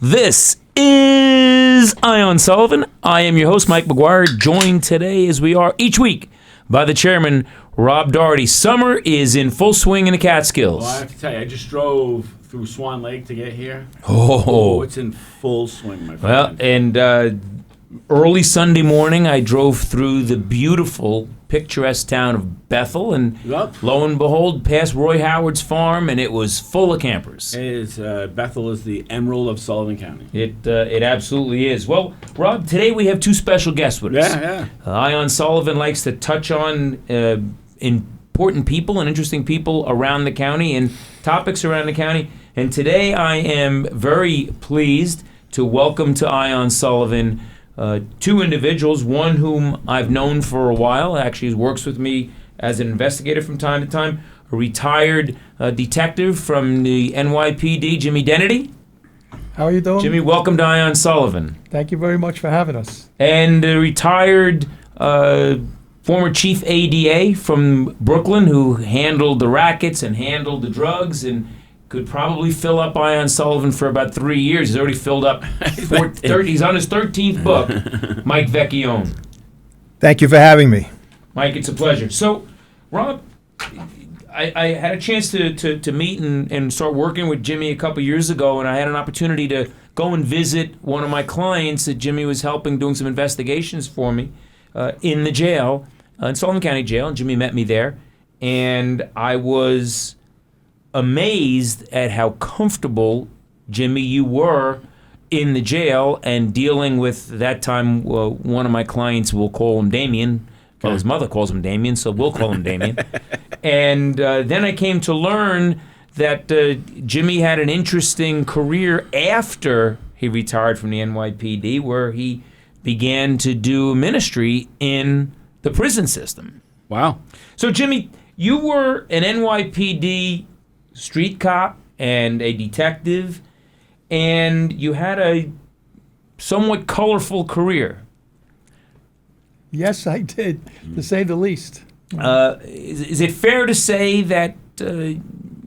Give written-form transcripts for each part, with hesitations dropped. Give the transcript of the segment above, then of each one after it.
This is Ion Sullivan. I am your host, Mike McGuire, joined today, as we are each week, by the chairman, Rob Doherty. Summer is in full swing in the Catskills. Well, I have to tell you, I just drove through Swan Lake to get here. Oh, it's in full swing, my friend. Well, and early Sunday morning, I drove through the beautiful, picturesque town of Bethel, and lo and behold, past Roy Howard's farm, and it was full of campers. It is, Bethel is the emerald of Sullivan County. It absolutely is. Well, Rob, today we have two special guests with us. Yeah. Ion Sullivan likes to touch on important people and interesting people around the county and topics around the county. And today I am very pleased to welcome to Ion Sullivan two individuals, one whom I've known for a while, actually works with me as an investigator from time to time, a retired detective from the NYPD, Jimmy Dennedy. How are you doing? Jimmy, welcome to Ion Sullivan. Thank you very much for having us. And a retired former chief ADA from Brooklyn who handled the rackets and handled the drugs and could probably fill up Ion Sullivan for about 3 years. He's already filled up 30. He's on his 13th book, Mike Vecchione. Thank you for having me. Mike, it's a pleasure. So, Rob, I had a chance to meet and start working with Jimmy a couple years ago, and I had an opportunity to go and visit one of my clients that Jimmy was helping doing some investigations for me in the jail, in Sullivan County Jail, and Jimmy met me there, and I was amazed at how comfortable, Jimmy, you were in the jail and dealing with, that time, one of my clients, we'll call him Damien. Well, his mother calls him Damien, so we'll call him Damien. And then I came to learn that Jimmy had an interesting career after he retired from the NYPD, where he began to do ministry in the prison system. Wow. So, Jimmy, you were an NYPD street cop and a detective, and you had a somewhat colorful career. Yes, I did, to say the least. Is it fair to say that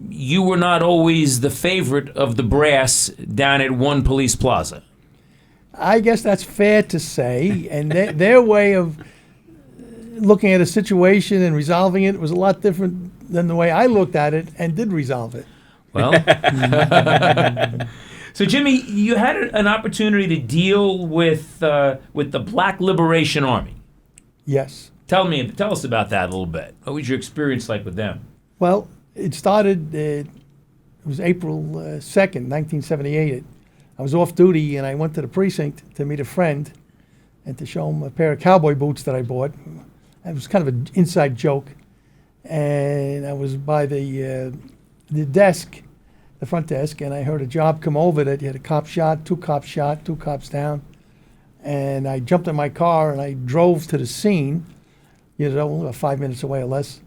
you were not always the favorite of the brass down at One Police Plaza? I guess that's fair to say, and their way of looking at a situation and resolving it was a lot different than the way I looked at it and did resolve it. Well, so Jimmy, you had an opportunity to deal with the Black Liberation Army. Yes. Tell us about that a little bit. What was your experience like with them? Well, it started, it was April 2nd, 1978. I was off duty and I went to the precinct to meet a friend and to show him a pair of cowboy boots that I bought. It was kind of an inside joke. And I was by the desk, the front desk, and I heard a job come over that you had a cop shot, two cops down. And I jumped in my car and I drove to the scene, about 5 minutes away or less.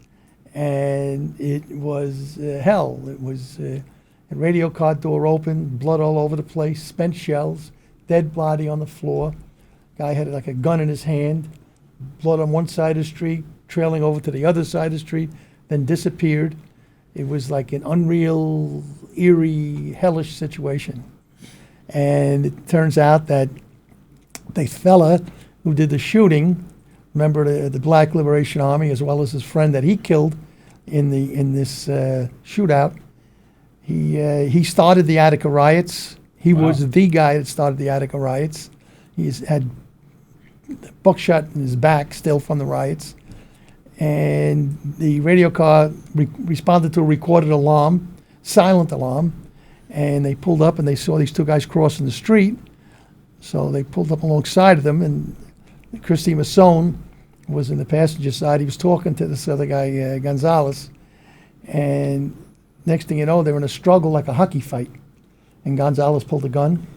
And it was hell. It was a radio car door open, blood all over the place, spent shells, dead body on the floor. Guy had like a gun in his hand, blood on one side of the street, trailing over to the other side of the street, then disappeared. It was like an unreal, eerie, hellish situation. And it turns out that the fella who did the shooting, member of the Black Liberation Army, as well as his friend that he killed in this shootout, he started the Attica riots. He was the guy that started the Attica riots. He's had buckshot in his back still from the riots. And the radio car responded to a recorded alarm, silent alarm, and they pulled up and they saw these two guys crossing the street. So they pulled up alongside of them, and Christy Masson was in the passenger side. He was talking to this other guy, Gonzalez, and next thing you know, they were in a struggle like a hockey fight. And Gonzalez pulled a gun,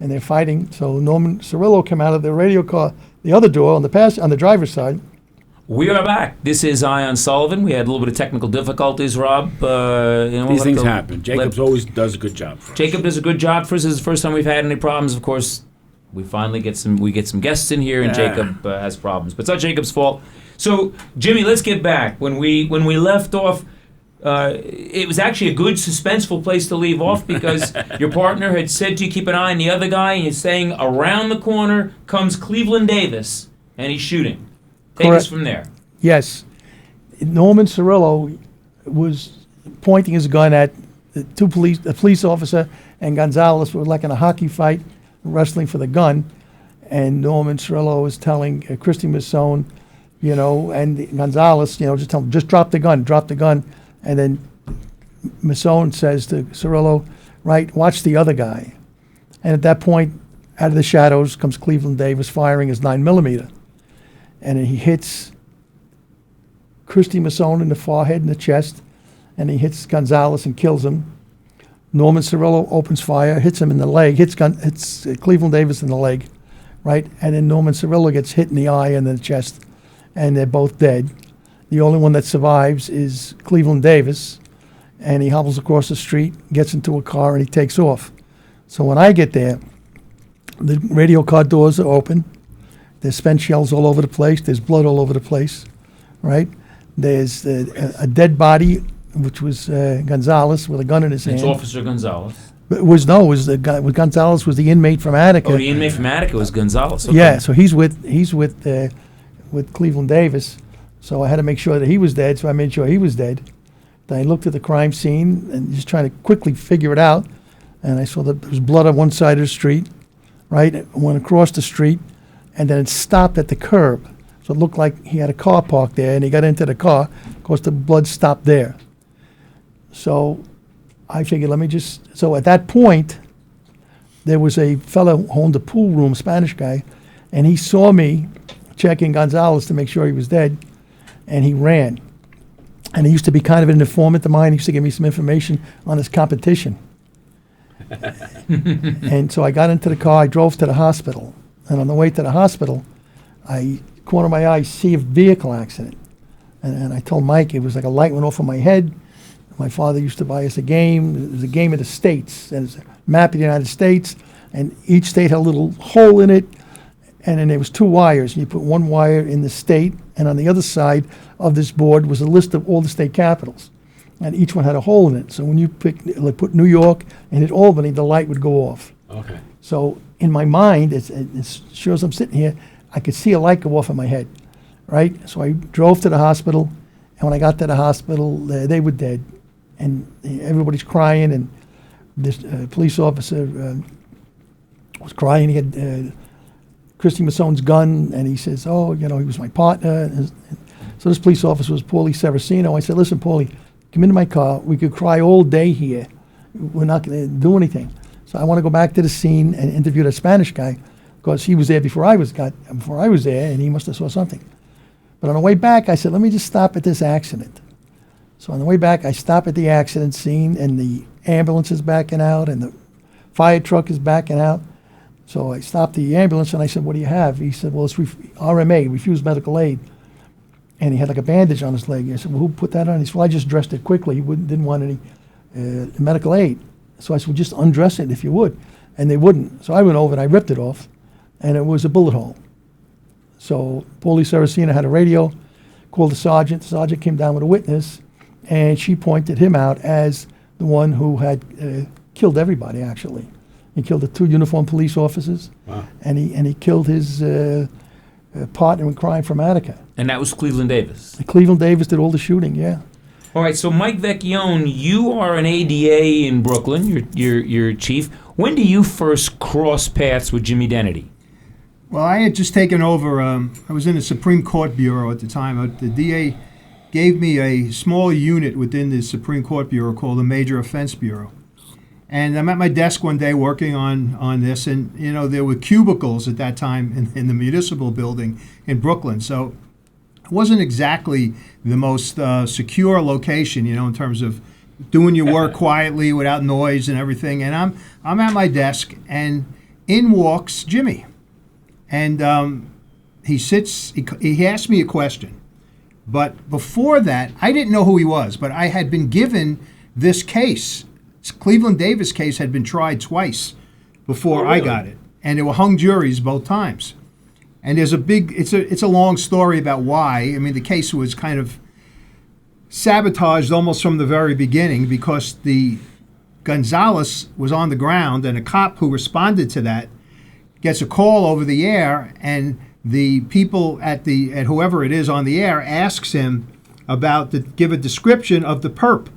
and they're fighting. So Norman Cirillo came out of the radio car, the other door on the driver's side. We are back. This is Ion Sullivan. We had a little bit of technical difficulties, Rob. These things happen. Jacobs always does a good job for us. Jacob does a good job for us. This is the first time we've had any problems. Of course, we finally get some guests in here, and Jacob has problems. But it's not Jacob's fault. So, Jimmy, let's get back. When we left off, it was actually a good suspenseful place to leave off because your partner had said to you, keep an eye on the other guy, and you're saying around the corner comes Cleveland Davis, and he's shooting. Take Correct. us from there. Yes. Norman Cirillo was pointing his gun at the police officer, and Gonzalez were like in a hockey fight, wrestling for the gun. And Norman Cirillo was telling Christy Masson, and Gonzalez, just tell him, just drop the gun. And then Masson says to Cirillo, right, watch the other guy. And at that point, out of the shadows comes Cleveland Davis firing his 9mm. And he hits Christy Masson in the forehead and the chest, and he hits Gonzalez and kills him. Norman Cirillo opens fire, hits him in the leg, hits Cleveland Davis in the leg, right? And then Norman Cirillo gets hit in the eye and the chest, and they're both dead. The only one that survives is Cleveland Davis, and he hobbles across the street, gets into a car, and he takes off. So when I get there, the radio car doors are open. There's spent shells all over the place. There's blood all over the place, right? There's a dead body, which was Gonzalez with a gun in his hand. It's Officer Gonzalez. It was the guy. Gonzalez was the inmate from Attica. Oh, the inmate from Attica was Gonzalez. Okay. Yeah, so he's with Cleveland Davis. So I had to make sure that he was dead. So I made sure he was dead. Then I looked at the crime scene and just trying to quickly figure it out. And I saw that there was blood on one side of the street, right? It went across the street, and then it stopped at the curb. So it looked like he had a car parked there, and he got into the car. Of course, the blood stopped there. So I figured, so at that point, there was a fellow who owned a pool room, Spanish guy, and he saw me checking Gonzalez to make sure he was dead, and he ran. And he used to be kind of an informant of mine. He used to give me some information on his competition. And so I got into the car, I drove to the hospital, and on the way to the hospital, I corner my eye, see a vehicle accident. And I told Mike, it was like a light went off on my head. My father used to buy us a game. It was a game of the states, and it's a map of the United States, and each state had a little hole in it, and then there was two wires, and you put one wire in the state, and on the other side of this board was a list of all the state capitals, and each one had a hole in it. So when you put New York and hit Albany, the light would go off. Okay. So in my mind, as sure as I'm sitting here, I could see a light go off in my head, right? So I drove to the hospital, and when I got to the hospital, they were dead. And everybody's crying, and this police officer was crying. He had Christy Masson's gun, and he says, oh, he was my partner. So this police officer was Paulie Saraceno. I said, listen, Paulie, come into my car. We could cry all day here. We're not going to do anything. So I want to go back to the scene and interview that Spanish guy, because he was there before I was there, and he must have saw something. But on the way back, I said, let me just stop at this accident. So on the way back, I stop at the accident scene, and the ambulance is backing out, and the fire truck is backing out. So I stopped the ambulance, and I said, what do you have? He said, well, it's RMA, refused medical aid. And he had like a bandage on his leg. I said, well, who put that on? He said, well, I just dressed it quickly. He didn't want any medical aid. So I said, well, just undress it if you would. And they wouldn't. So I went over, and I ripped it off, and it was a bullet hole. So Paulie Saraceno had a radio, called the sergeant. The sergeant came down with a witness, and she pointed him out as the one who had killed everybody, actually. He killed the two uniformed police officers, Wow. and he killed his partner in crime from Attica. And that was Cleveland Davis. Cleveland Davis did all the shooting, yeah. All right, so Mike Vecchione, you are an ADA in Brooklyn. You're chief. When do you first cross paths with Jimmy Dennedy? Well, I had just taken over. I was in the Supreme Court Bureau at the time. The DA gave me a small unit within the Supreme Court Bureau called the Major Offense Bureau. And I'm at my desk one day working on this, and there were cubicles at that time in the municipal building in Brooklyn. So it wasn't exactly the most secure location, in terms of doing your work quietly without noise and everything. And I'm at my desk, and in walks Jimmy. And he sits, he asked me a question. But before that, I didn't know who he was, but I had been given this case. Cleveland Davis case had been tried twice before I got it. And there were hung juries both times. And there's it's a long story about why. I mean, the case was kind of sabotaged almost from the very beginning because the Gonzalez was on the ground, and a cop who responded to that gets a call over the air, and the people at whoever it is on the air asks him give a description of the perp.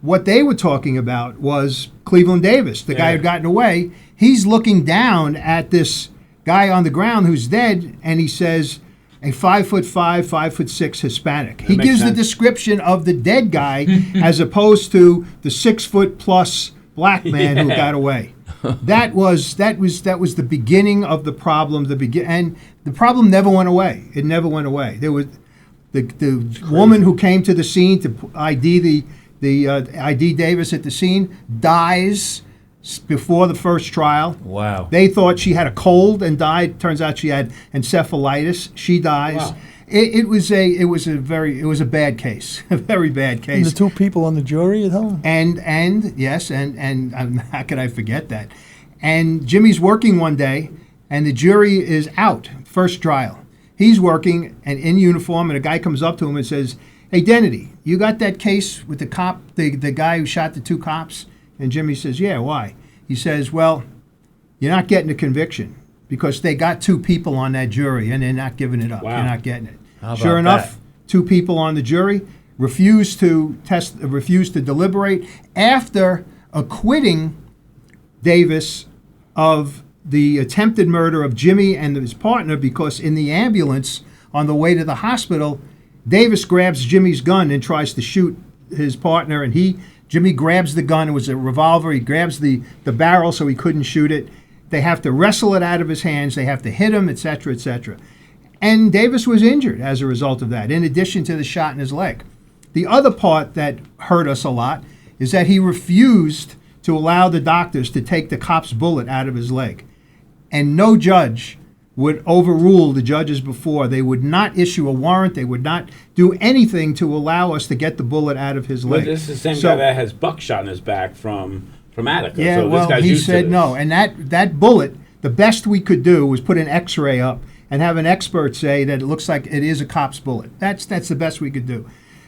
What they were talking about was Cleveland Davis, the guy who'd gotten away. He's looking down at this guy on the ground who's dead, and he says, a 5'5", 5'6" Hispanic. He gives the description of the dead guy as opposed to the 6'+ black man who got away. That was the beginning of the problem. And the problem never went away. It never went away. There was the woman who came to the scene to ID ID Davis at the scene dies before the first trial. Wow. They thought she had a cold and died. Turns out she had encephalitis. She dies. Wow. It was a bad case, a very bad And case. the two people on the jury at home. And yes, and how could I forget that? And Jimmy's working one day, and the jury is out. First trial. He's working and in uniform, and a guy comes up to him and says, "Hey, Dennedy, you got that case with the cop, the guy who shot the two cops?" And Jimmy says, "Yeah, why?" He says, "Well, you're not getting a conviction because they got two people on that jury, and they're not giving it up. Wow. You're not getting it." How about Sure enough, that? two people on the jury refused to deliberate after acquitting Davis of the attempted murder of Jimmy and his partner, because in the ambulance on the way to the hospital, Davis grabs Jimmy's gun and tries to shoot his partner, and Jimmy grabs the gun. It was a revolver. He grabs the barrel so he couldn't shoot it. They have to wrestle it out of his hands. They have to hit him, etc., etc. And Davis was injured as a result of that, in addition to the shot in his leg. The other part that hurt us a lot is that he refused to allow the doctors to take the cop's bullet out of his leg. And no judge would overrule the judges before. They would not issue a warrant. They would not do anything to allow us to get the bullet out of his Well, leg. this is the same guy that has buckshot in his back from Attica. Yeah, so well, this guy's he used to said this. no. And that bullet, the best we could do was put an X-ray up and have an expert say that it looks like it is a cop's bullet. That's the best we could do.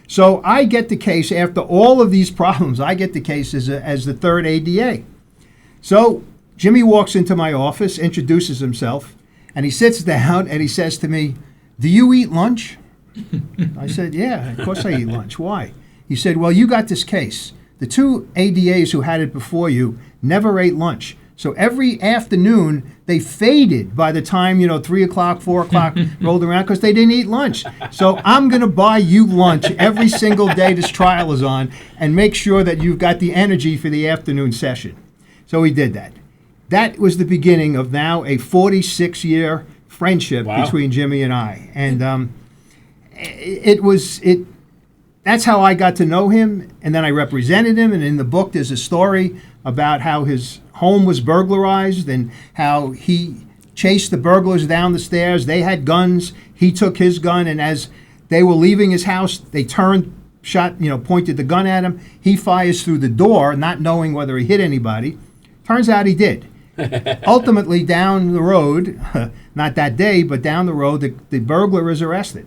So I get the case after all of these problems. I get the case as the third ADA. So Jimmy walks into my office, introduces himself, and he sits down and he says to me, "Do you eat lunch?" I said, "Yeah, of course I eat lunch. Why?" He said, "Well, you got this case. The two ADAs who had it before you never ate lunch. So every afternoon, they faded by the time, 3 o'clock, 4 o'clock rolled around because they didn't eat lunch. So I'm going to buy you lunch every single day this trial is on and make sure that you've got the energy for the afternoon session." So he did that. That was the beginning of now a 46-year friendship Wow. between Jimmy and I. And that's how I got to know him, and then I represented him, and in the book there's a story about how his home was burglarized and how he chased the burglars down the stairs. They had guns. He took his gun, and as they were leaving his house, they pointed the gun at him. He fires through the door, not knowing whether he hit anybody. Turns out he did. Ultimately, down the road, not that day, but down the road, the burglar is arrested.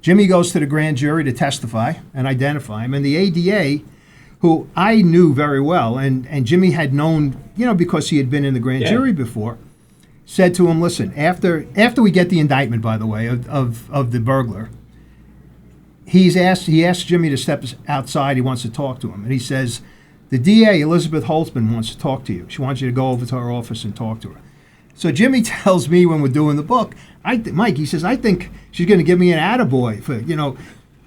Jimmy goes to the grand jury to testify and identify him. And the ADA, who I knew very well, and Jimmy had known, because he had been in the grand jury before, said to him, "Listen, after we get the indictment, by the way, of the burglar, he asked Jimmy to step outside. He wants to talk to him. And he says, the DA, Elizabeth Holtzman, wants to talk to you. She wants you to go over to her office and talk to her." So Jimmy tells me when we're doing the book, Mike, he says, "I think she's going to give me an attaboy for,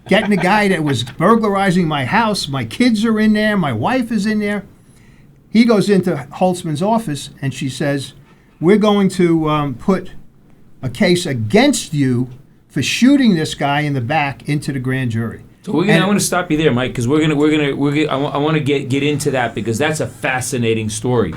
getting a guy that was burglarizing my house. My kids are in there. My wife is in there." He goes into Holtzman's office and she says, "We're going to put a case against you for shooting this guy in the back into the grand jury." So I'm going to stop you there, Mike, because I want to get into that because that's a fascinating story.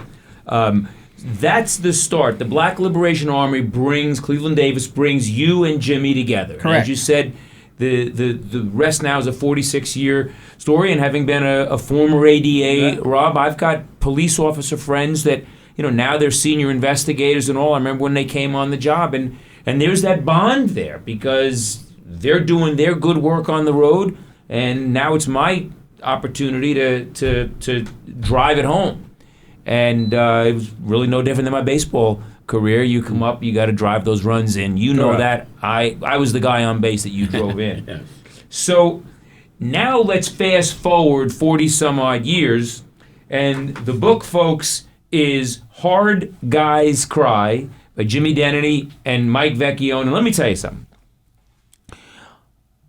That's the start. The Black Liberation Army Cleveland Davis brings you and Jimmy together. Correct. And as you said, the rest now is a 46-year story. And having been a former ADA, Rob, I've got police officer friends that now they're senior investigators and all. I remember when they came on the job, and there's that bond there because they're doing their good work on the road. and now it's my opportunity to drive it home. And it was really no different than my baseball career. You come up, you got to drive those runs in. You know that. I was the guy on base that you drove in. Yes. So now let's fast forward 40 some odd years, and the book, folks, is Hard Guys Cry by Jimmy Dennedy and Mike Vecchione. And let me tell you something.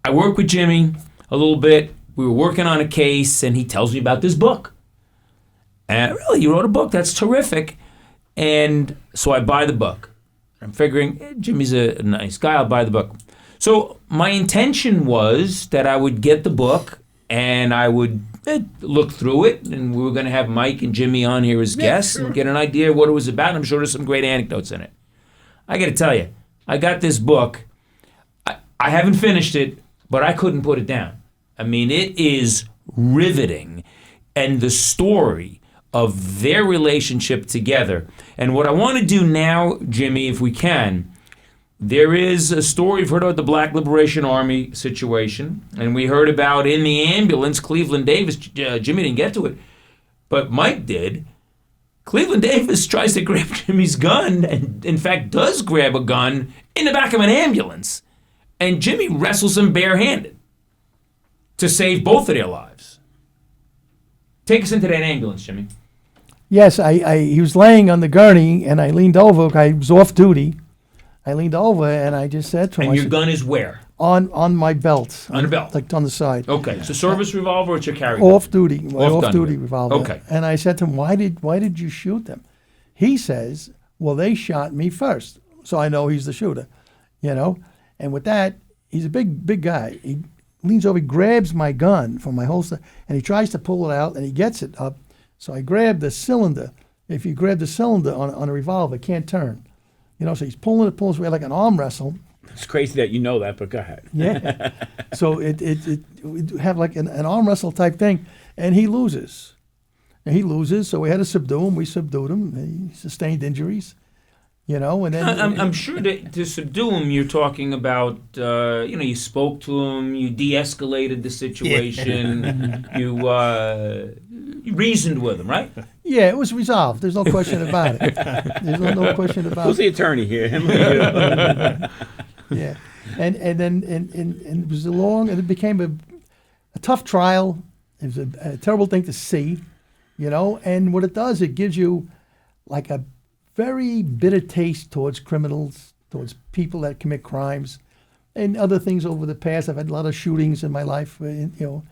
I worked with Jimmy a little bit. We were working on a case, and he tells me about this book. And really, you wrote a book? That's terrific. And so I buy the book. I'm figuring, Jimmy's a nice guy, I'll buy the book. So my intention was that I would get the book and I would look through it, and we were going to have Mike and Jimmy on here as guests and get an idea of what it was about. I'm sure there's some great anecdotes in it. I got to tell you, I got this book. I haven't finished it, but I couldn't put it down. I mean, it is riveting, and the story of their relationship together. And what I want to do now, Jimmy, if we can, there is a story, you've heard about the Black Liberation Army situation, and we heard about in the ambulance, Cleveland Davis, Jimmy didn't get to it, but Mike did. Cleveland Davis tries to grab Jimmy's gun, and in fact does grab a gun in the back of an ambulance, and Jimmy wrestles him barehanded to save both of their lives. Take us into that ambulance, Jimmy. Yes, he was laying on the gurney, and I leaned over. I was off duty. I leaned over, and I just said to him, And your gun is where? on my belt. On the belt. Like on the side. Okay, it's a service revolver or it's your carry? Off duty. My Off off duty gun. revolver. Okay. And I said to him, why did you shoot them? He says, well, they shot me first. So I know he's the shooter. You know? And with that, he's a big guy. He leans over, he grabs my gun from my holster, and he tries to pull it out, and he gets it up. So I grab the cylinder. If you grab the cylinder on a revolver, it can't turn. You know, so he's pulling away like an arm wrestle. It's crazy that you know that, but go ahead. Yeah. So we have like an arm wrestle type thing, and he loses. So we had to subdue him. We subdued him. He sustained injuries. You know, and then I'm sure that to subdue him, you're talking about, you spoke to him, you de-escalated the situation, you reasoned with him, right? yeah, it was resolved. There's no question about it. There's no question about Who's it. the attorney here? Him or you? Yeah, and then it was and it became a tough trial. It was a terrible thing to see, you know. And what it does, it gives you like a very bitter taste towards criminals, towards people that commit crimes, and other things over the past. I've had a lot of shootings in my life, you know,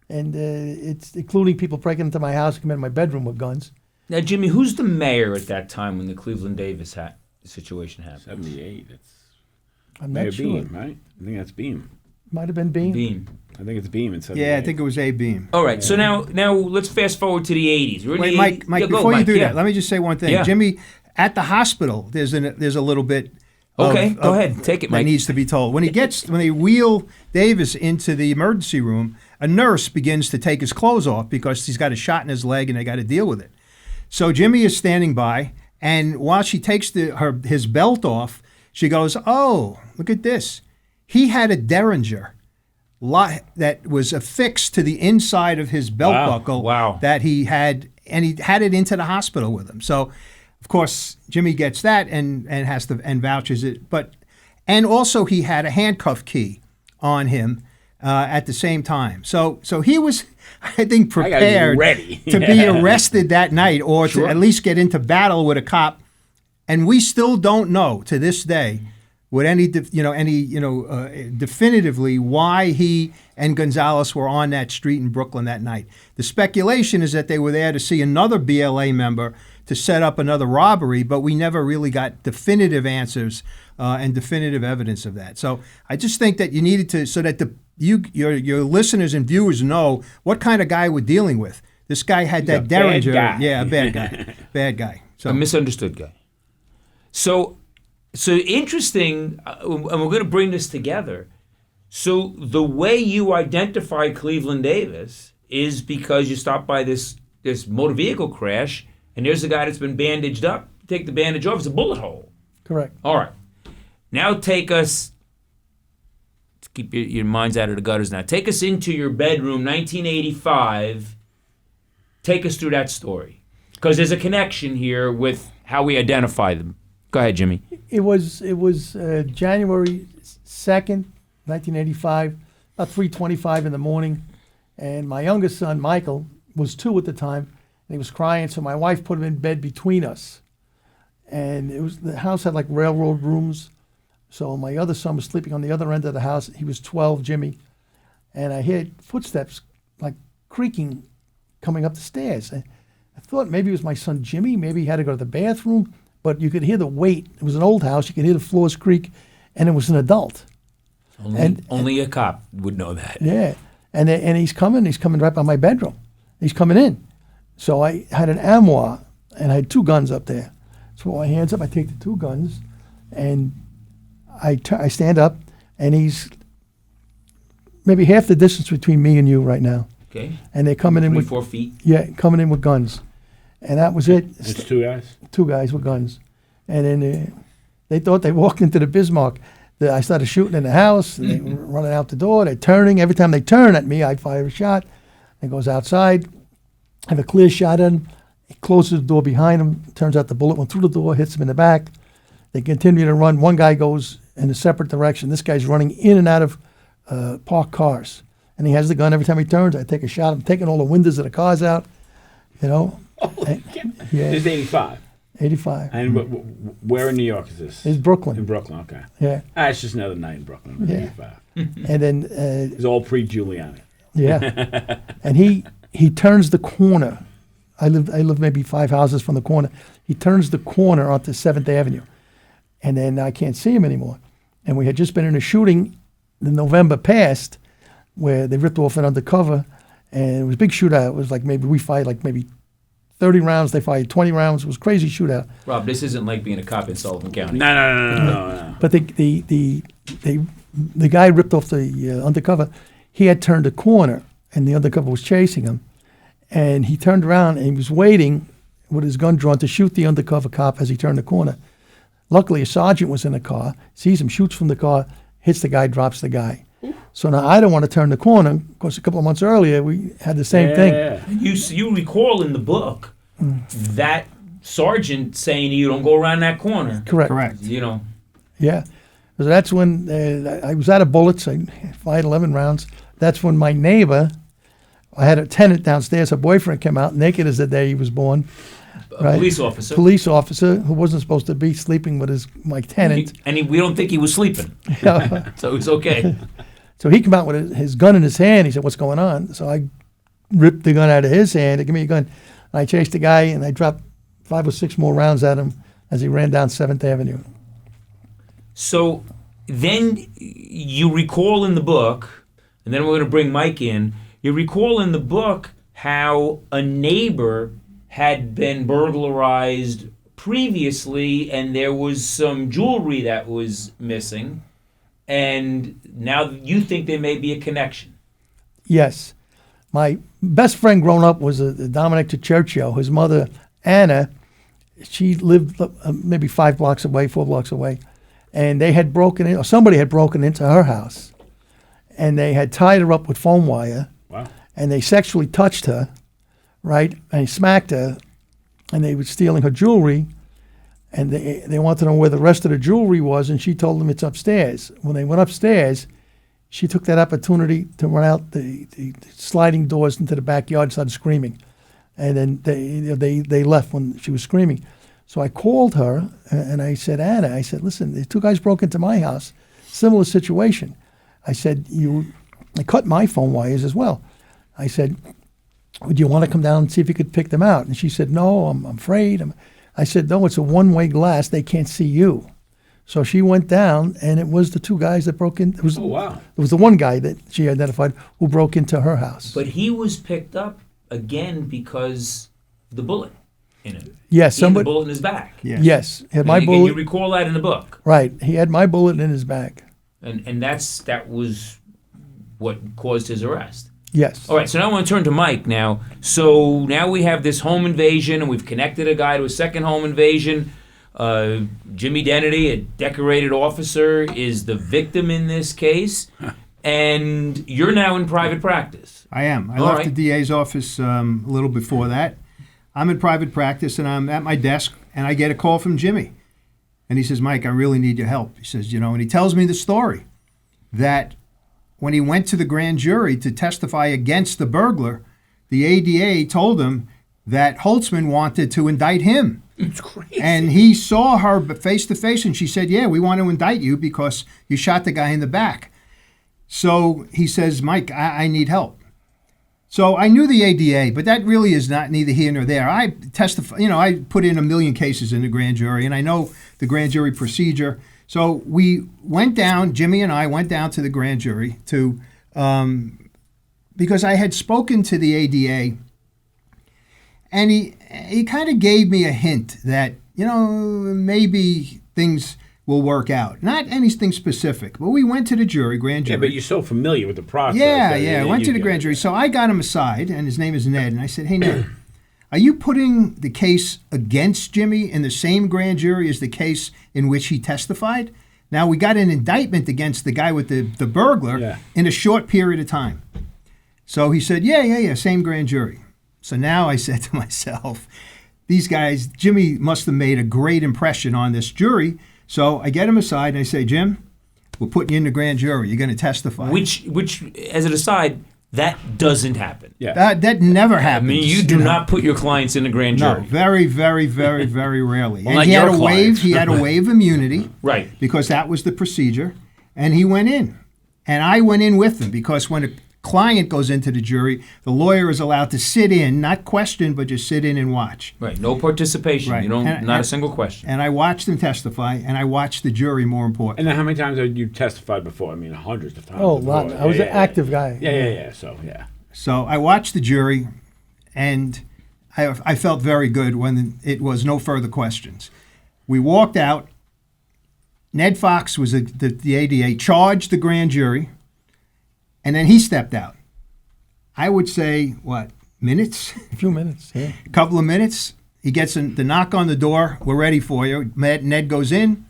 and it's including people breaking into my house, coming in my bedroom with guns. Now, Jimmy, who's the mayor at that time when the Cleveland Davis situation happened? 78. That's I'm Mayor not sure. Beam, right? I think that's Beam. Might have been Bean. Beam. I think it's Beam in 78. Yeah, I think it was A Beam. All right, so now let's fast forward to the 80s. We're in Wait, the Mike, 80s. Mike, Yeah, go, before you Mike, do yeah. that, let me just say one thing. Yeah. Jimmy, at the hospital, there's a little bit. Okay, go ahead, take it, that Mike. needs to be told. When they wheel Davis into the emergency room, a nurse begins to take his clothes off because he's got a shot in his leg and they got to deal with it. So Jimmy is standing by, and while she takes his belt off, she goes, "Oh, look at this. He had a Derringer that was affixed to the inside of his belt buckle that he had, and he had it into the hospital with him." So, of course, Jimmy gets that and has to and vouches it. And also he had a handcuff key on him at the same time. So he was, I think, prepared ready. to be arrested that night or to at least get into battle with a cop. And we still don't know to this day with definitively why he and Gonzalez were on that street in Brooklyn that night. The speculation is that they were there to see another BLA member to set up another robbery, but we never really got definitive answers and definitive evidence of that. So I just think that you needed to, so that your listeners and viewers know what kind of guy we're dealing with. This guy had that Derringer. Yeah, a bad guy. Bad guy. So A misunderstood guy. So interesting, and we're going to bring this together. So the way you identify Cleveland Davis is because you stop by this motor vehicle crash, and there's a guy that's been bandaged up. Take the bandage off, it's a bullet hole. Correct. All right. Now take us, keep your minds out of the gutters now. Take us into your bedroom, 1985. Take us through that story, because there's a connection here with how we identify them. Go ahead, Jimmy. It was January 2nd, 1985, about 3:25 in the morning, and my youngest son Michael was 2 at the time, and he was crying. So my wife put him in bed between us, and the house had like railroad rooms. So my other son was sleeping on the other end of the house. He was 12, Jimmy, and I heard footsteps like creaking coming up the stairs. I thought maybe it was my son Jimmy. Maybe he had to go to the bathroom, but you could hear the weight. It was an old house. You could hear the floors creak, and it was an adult. Only a cop would know that. Yeah, and he's coming right by my bedroom. He's coming in. So I had an armoire, and I had 2 guns up there. So with my hands up, I take the 2 guns, and I stand up, and he's maybe half the distance between me and you right now. Okay. And they're coming in 4 with feet. coming in with guns, and that was it. It's 2 guys? 2 guys with guns, and then they thought they walked into the Bismarck. I started shooting in the house, and they were running out the door. They're turning. Every time they turn at me, I fire a shot. It goes outside. I have a clear shot at him. He closes the door behind him. Turns out the bullet went through the door, hits him in the back. They continue to run. One guy goes in a separate direction. This guy's running in and out of parked cars, and he has the gun. Every time he turns, I take a shot. I'm taking all the windows of the cars out. You know. Yeah. This is 85. 85. And where in New York is this? It's Brooklyn. In Brooklyn, okay. Yeah. It's just another night in Brooklyn. Yeah. 85. And then It's all pre-Giuliani. yeah, and he turns the corner. I live maybe 5 houses from the corner. He turns the corner onto 7th Avenue, and then I can't see him anymore. And we had just been in a shooting in November past where they ripped off an undercover, and it was a big shootout. It was like we fired like maybe 30 rounds. They fired 20 rounds. It was a crazy shootout. Rob, this isn't like being a cop in Sullivan County. No. But the guy ripped off the undercover. He had turned a corner, and the undercover was chasing him. And he turned around, and he was waiting with his gun drawn to shoot the undercover cop as he turned the corner. Luckily, a sergeant was in the car, sees him, shoots from the car, hits the guy, drops the guy. So now I don't want to turn the corner. Of course, a couple of months earlier, we had the same thing. You recall in the book that sergeant saying to you, don't go around that corner. Correct. You know. Yeah. So that's when I was out of bullets. I fired 11 rounds. That's when my neighbor, I had a tenant downstairs, her boyfriend came out naked as the day he was born. A police officer. Police officer who wasn't supposed to be sleeping with my tenant. We don't think he was sleeping. So it's okay. So he came out with his gun in his hand. He said, "What's going on?" So I ripped the gun out of his hand. Give me your gun. And I chased the guy, and I dropped 5 or 6 more rounds at him as he ran down 7th Avenue. So then you recall in the book, and then we're going to bring Mike in, you recall in the book how a neighbor had been burglarized previously, and there was some jewelry that was missing, and now you think there may be a connection. Yes. My best friend growing up was Dominic Churchill. His mother, Anna, she lived maybe 4 blocks away, and they had broken in, or somebody had broken into her house, and they had tied her up with foam wire. Wow. And they sexually touched her, right? And they smacked her, and they were stealing her jewelry, and they wanted to know where the rest of the jewelry was, and she told them it's upstairs. When they went upstairs, she took that opportunity to run out the sliding doors into the backyard and started screaming. And then they left when she was screaming. So I called her, and I said, Anna, I said, listen, the 2 guys broke into my house, similar situation. I said, I cut my phone wires as well. I said, would you want to come down and see if you could pick them out? And she said, no, I'm afraid. I said, no, it's a one-way glass. They can't see you. So she went down, and it was the 2 guys that broke in. Oh, wow. It was the one guy that she identified who broke into her house. But he was picked up again because the bullet in him. Yes, He had the bullet in his back. Yes, he had my And bullet. you recall that in the book. Right, he had my bullet in his back. And that was what caused his arrest. Yes. All right, so now I want to turn to Mike now. So now we have this home invasion, and we've connected a guy to a second home invasion. Jimmy Dennedy, a decorated officer, is the victim in this case. and you're now in private practice. I am. I All left right. the DA's office a little before that. I'm in private practice, and I'm at my desk, and I get a call from Jimmy. And he says, Mike, I really need your help. He says, and he tells me the story that when he went to the grand jury to testify against the burglar, the ADA told him that Holtzman wanted to indict him. It's crazy. And he saw her face to face, and she said, yeah, we want to indict you because you shot the guy in the back. So he says, Mike, I need help. So I knew the ADA, but that really is not neither here nor there. I testify, I put in 1 million cases in the grand jury, and I know the grand jury procedure. So we went down, Jimmy and I went down to the grand jury to, because I had spoken to the ADA, and he kind of gave me a hint that, maybe things will work out. Not anything specific, but we went to the grand jury. Yeah, but you're so familiar with the process. Yeah. I went to the grand jury. So I got him aside, and his name is Ned, and I said, hey, Ned, are you putting the case against Jimmy in the same grand jury as the case in which he testified? Now, we got an indictment against the guy with the burglar in a short period of time. So he said, yeah, same grand jury. So now I said to myself, these guys, Jimmy must have made a great impression on this jury. So I get him aside and I say, Jim, we're putting you in the grand jury. You're going to testify. Which, as an aside, that doesn't happen. Yeah. That never happens. I mean, you do not put your clients in a grand No, jury. very, very, very, very rarely. Well, And he not had your to waive. clients. He had to waive immunity, Right. because that was the procedure, and he went in, and I went in with him because when a client goes into the jury, the lawyer is allowed to sit in, not question, but just sit in and watch. Right. No participation. Right. You don't. And- Not a and- single question. And I watched him testify, and I watched the jury. More important. And then how many times have you testified before? I mean, hundreds of times. Oh, a before. lot. I was an active guy. Yeah. So, yeah. So I watched the jury, and I felt very good when it was no further questions. We walked out. Ned Fox was the ADA, charged the grand jury, and then he stepped out. I would say, minutes? A few minutes. Yeah. A couple of minutes. He gets the knock on the door. We're ready for you. Ned goes in.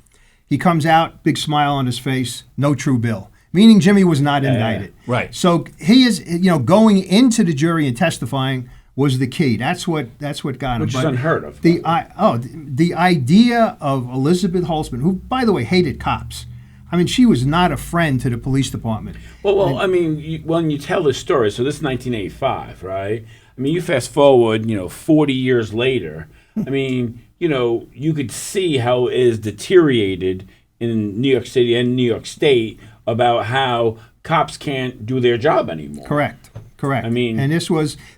He comes out, big smile on his face, no true bill. Meaning Jimmy was not indicted. Right. So he is, going into the jury and testifying was the key. That's what got him. Which is But unheard of. the idea of Elizabeth Holtzman, who, by the way, hated cops. I mean, she was not a friend to the police department. Well, I mean, when you tell this story, so this is 1985, right? I mean, you fast forward, 40 years later. I mean, you could see how it is deteriorated in New York City and New York State about how cops can't do their job anymore. Correct. I mean- and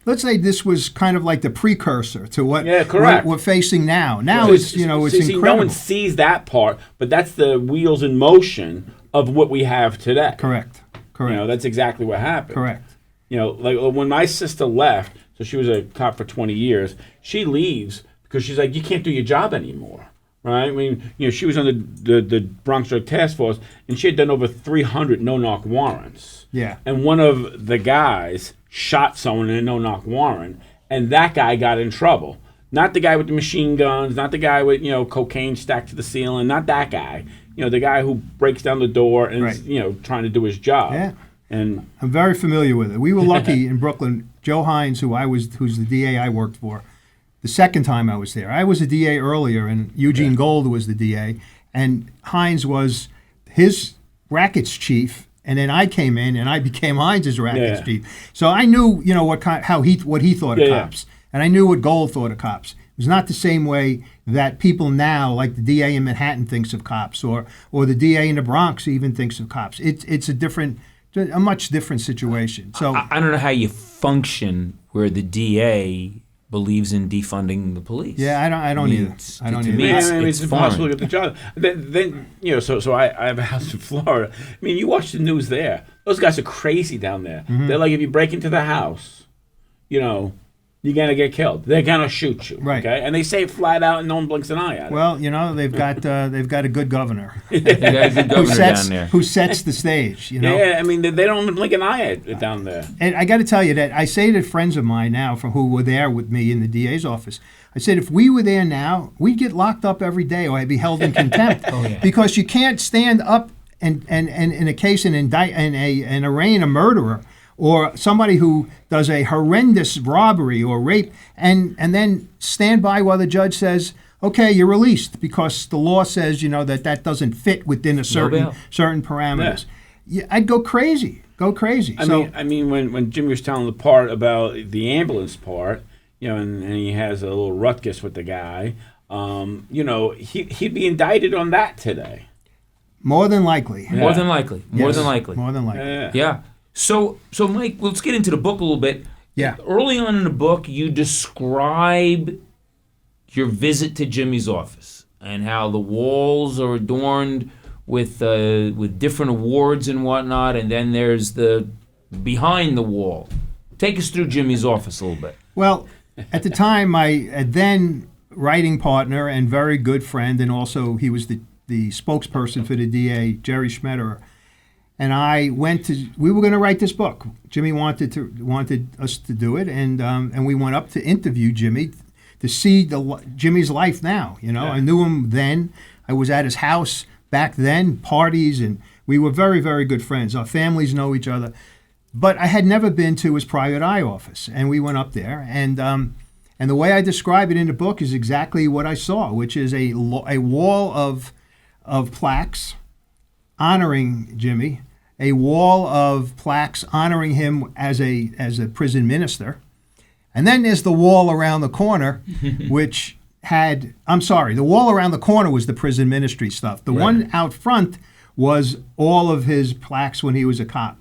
let's say this was kind of like the precursor to what correct. we're facing now. Now So it's see, incredible. no one sees that part, but that's the wheels in motion of what we have today. Correct. That's exactly what happened. Correct. Like when my sister left, so she was a cop for 20 years, she leaves because she's like, you can't do your job anymore, right? I mean, she was on the Bronx Drug Task Force, and she had done over 300 no-knock warrants. Yeah. And one of the guys shot someone in a no-knock warrant, and that guy got in trouble. Not the guy with the machine guns, not the guy with, cocaine stacked to the ceiling, not that guy. The guy who breaks down the door and is, trying to do his job. Yeah. And I'm very familiar with it. We were lucky in Brooklyn. Joe Hines, who's the DA I worked for, the second time I was there. I was a DA earlier, and Eugene Gold was the DA, and Hines was his rackets chief. And then I came in, and I became Hines's rackets chief. So I knew, what he thought of cops, and I knew what Gold thought of cops. It was not the same way that people now, like the DA in Manhattan, thinks of cops, or the DA in the Bronx even thinks of cops. It's a much different situation. So I don't know how you function where the DA believes in defunding the police. yeah, I don't either. it's- I don't to either. me, it's it's impossible foreign. to get the job. Then so I have a house in Florida. I mean, you watch the news there. Those guys are crazy down there. Mm-hmm. They're like, if you break into the house, you're gonna get killed. They're gonna shoot you. Right. Okay. And they say it flat out, and no one blinks an eye at it. Well, they've got a good governor You got a good governor down there. who sets the stage. Yeah, I mean, they don't even blink an eye at it down there. And I got to tell you that I say to friends of mine now who were there with me in the DA's office, I said, if we were there now, we'd get locked up every day or I'd be held in contempt. Oh, yeah. Because you can't stand up and in a case and arraign a murderer or somebody who does a horrendous robbery or rape, and then stand by while the judge says, okay, you're released because the law says, that doesn't fit within a bail. certain parameters. Yeah, I'd go crazy. I mean, when Jimmy was telling the part about the ambulance part, and he has a little ruckus with the guy, he'd be indicted on that today. More than likely. Yeah. More than likely. More Yes, than likely. More than likely. Yeah. So Mike, let's get into the book a little bit. Yeah. Early on in the book, you describe your visit to Jimmy's office and how the walls are adorned with different awards and whatnot, and then there's the behind the wall. Take us through Jimmy's office a little bit. Well, at the time, my then writing partner and very good friend, and also he was the spokesperson for the DA, Jerry Schmetterer, and I we were going to write this book. Jimmy wanted us to do it, and we went up to interview Jimmy to see Jimmy's life now. I knew him then. I was at his house back then, parties, and we were very, very good friends. Our families know each other. But I had never been to his private eye office, and we went up there, and the way I describe it in the book is exactly what I saw, which is a wall of plaques honoring Jimmy, a wall of plaques honoring him as a prison minister, and then there's the wall around the corner, which had, the wall around the corner was the prison ministry stuff. The one out front was all of his plaques when he was a cop.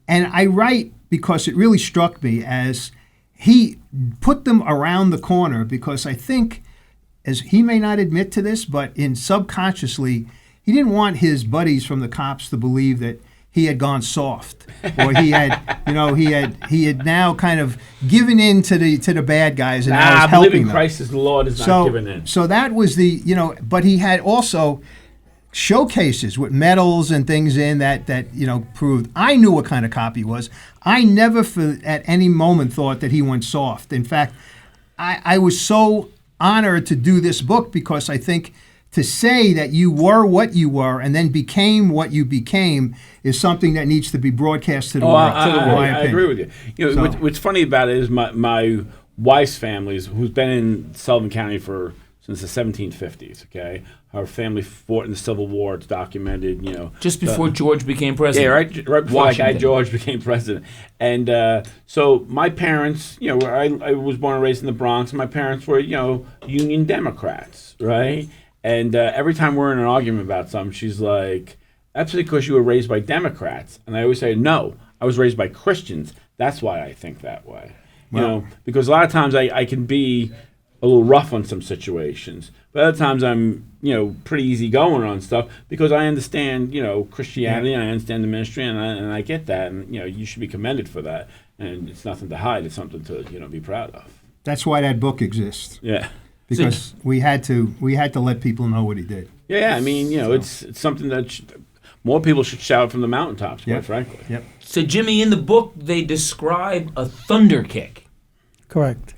And I write because it really struck me as he put them around the corner because I think, as he may not admit to this, but subconsciously, he didn't want his buddies from the cops to believe that he had gone soft, or he had now kind of given in to the bad guys and now was helping believing them. Christ is the Lord is not given in. So that was but he had also showcases with medals and things in that proved I knew what kind of cop he was. I never at any moment thought that he went soft. In fact, I was so honored to do this book because I think to say that you were what you were and then became what you became is something that needs to be broadcast to the world. I agree with you. What's funny about it is my wife's family, who's been in Sullivan County since the 1750s. Okay, her family fought in the Civil War. It's documented. Just before George became president. Yeah, right before that guy George became president. And so my parents, I was born and raised in the Bronx. And my parents were, Union Democrats, right? And every time we're in an argument about something, she's like, "That's because you were raised by Democrats." And I always say, "No, I was raised by Christians. That's why I think that way." Because a lot of times I can be a little rough on some situations, but other times I'm, pretty easygoing on stuff because I understand, Christianity, and I understand the ministry, and I get that, and you should be commended for that, and it's nothing to hide; it's something to be proud of. That's why that book exists. Yeah. Because we had to let people know what he did. Yeah, I mean, it's something that more people should shout from the mountaintops, quite frankly. Yep. So Jimmy, in the book, they describe a thunder kick. Correct.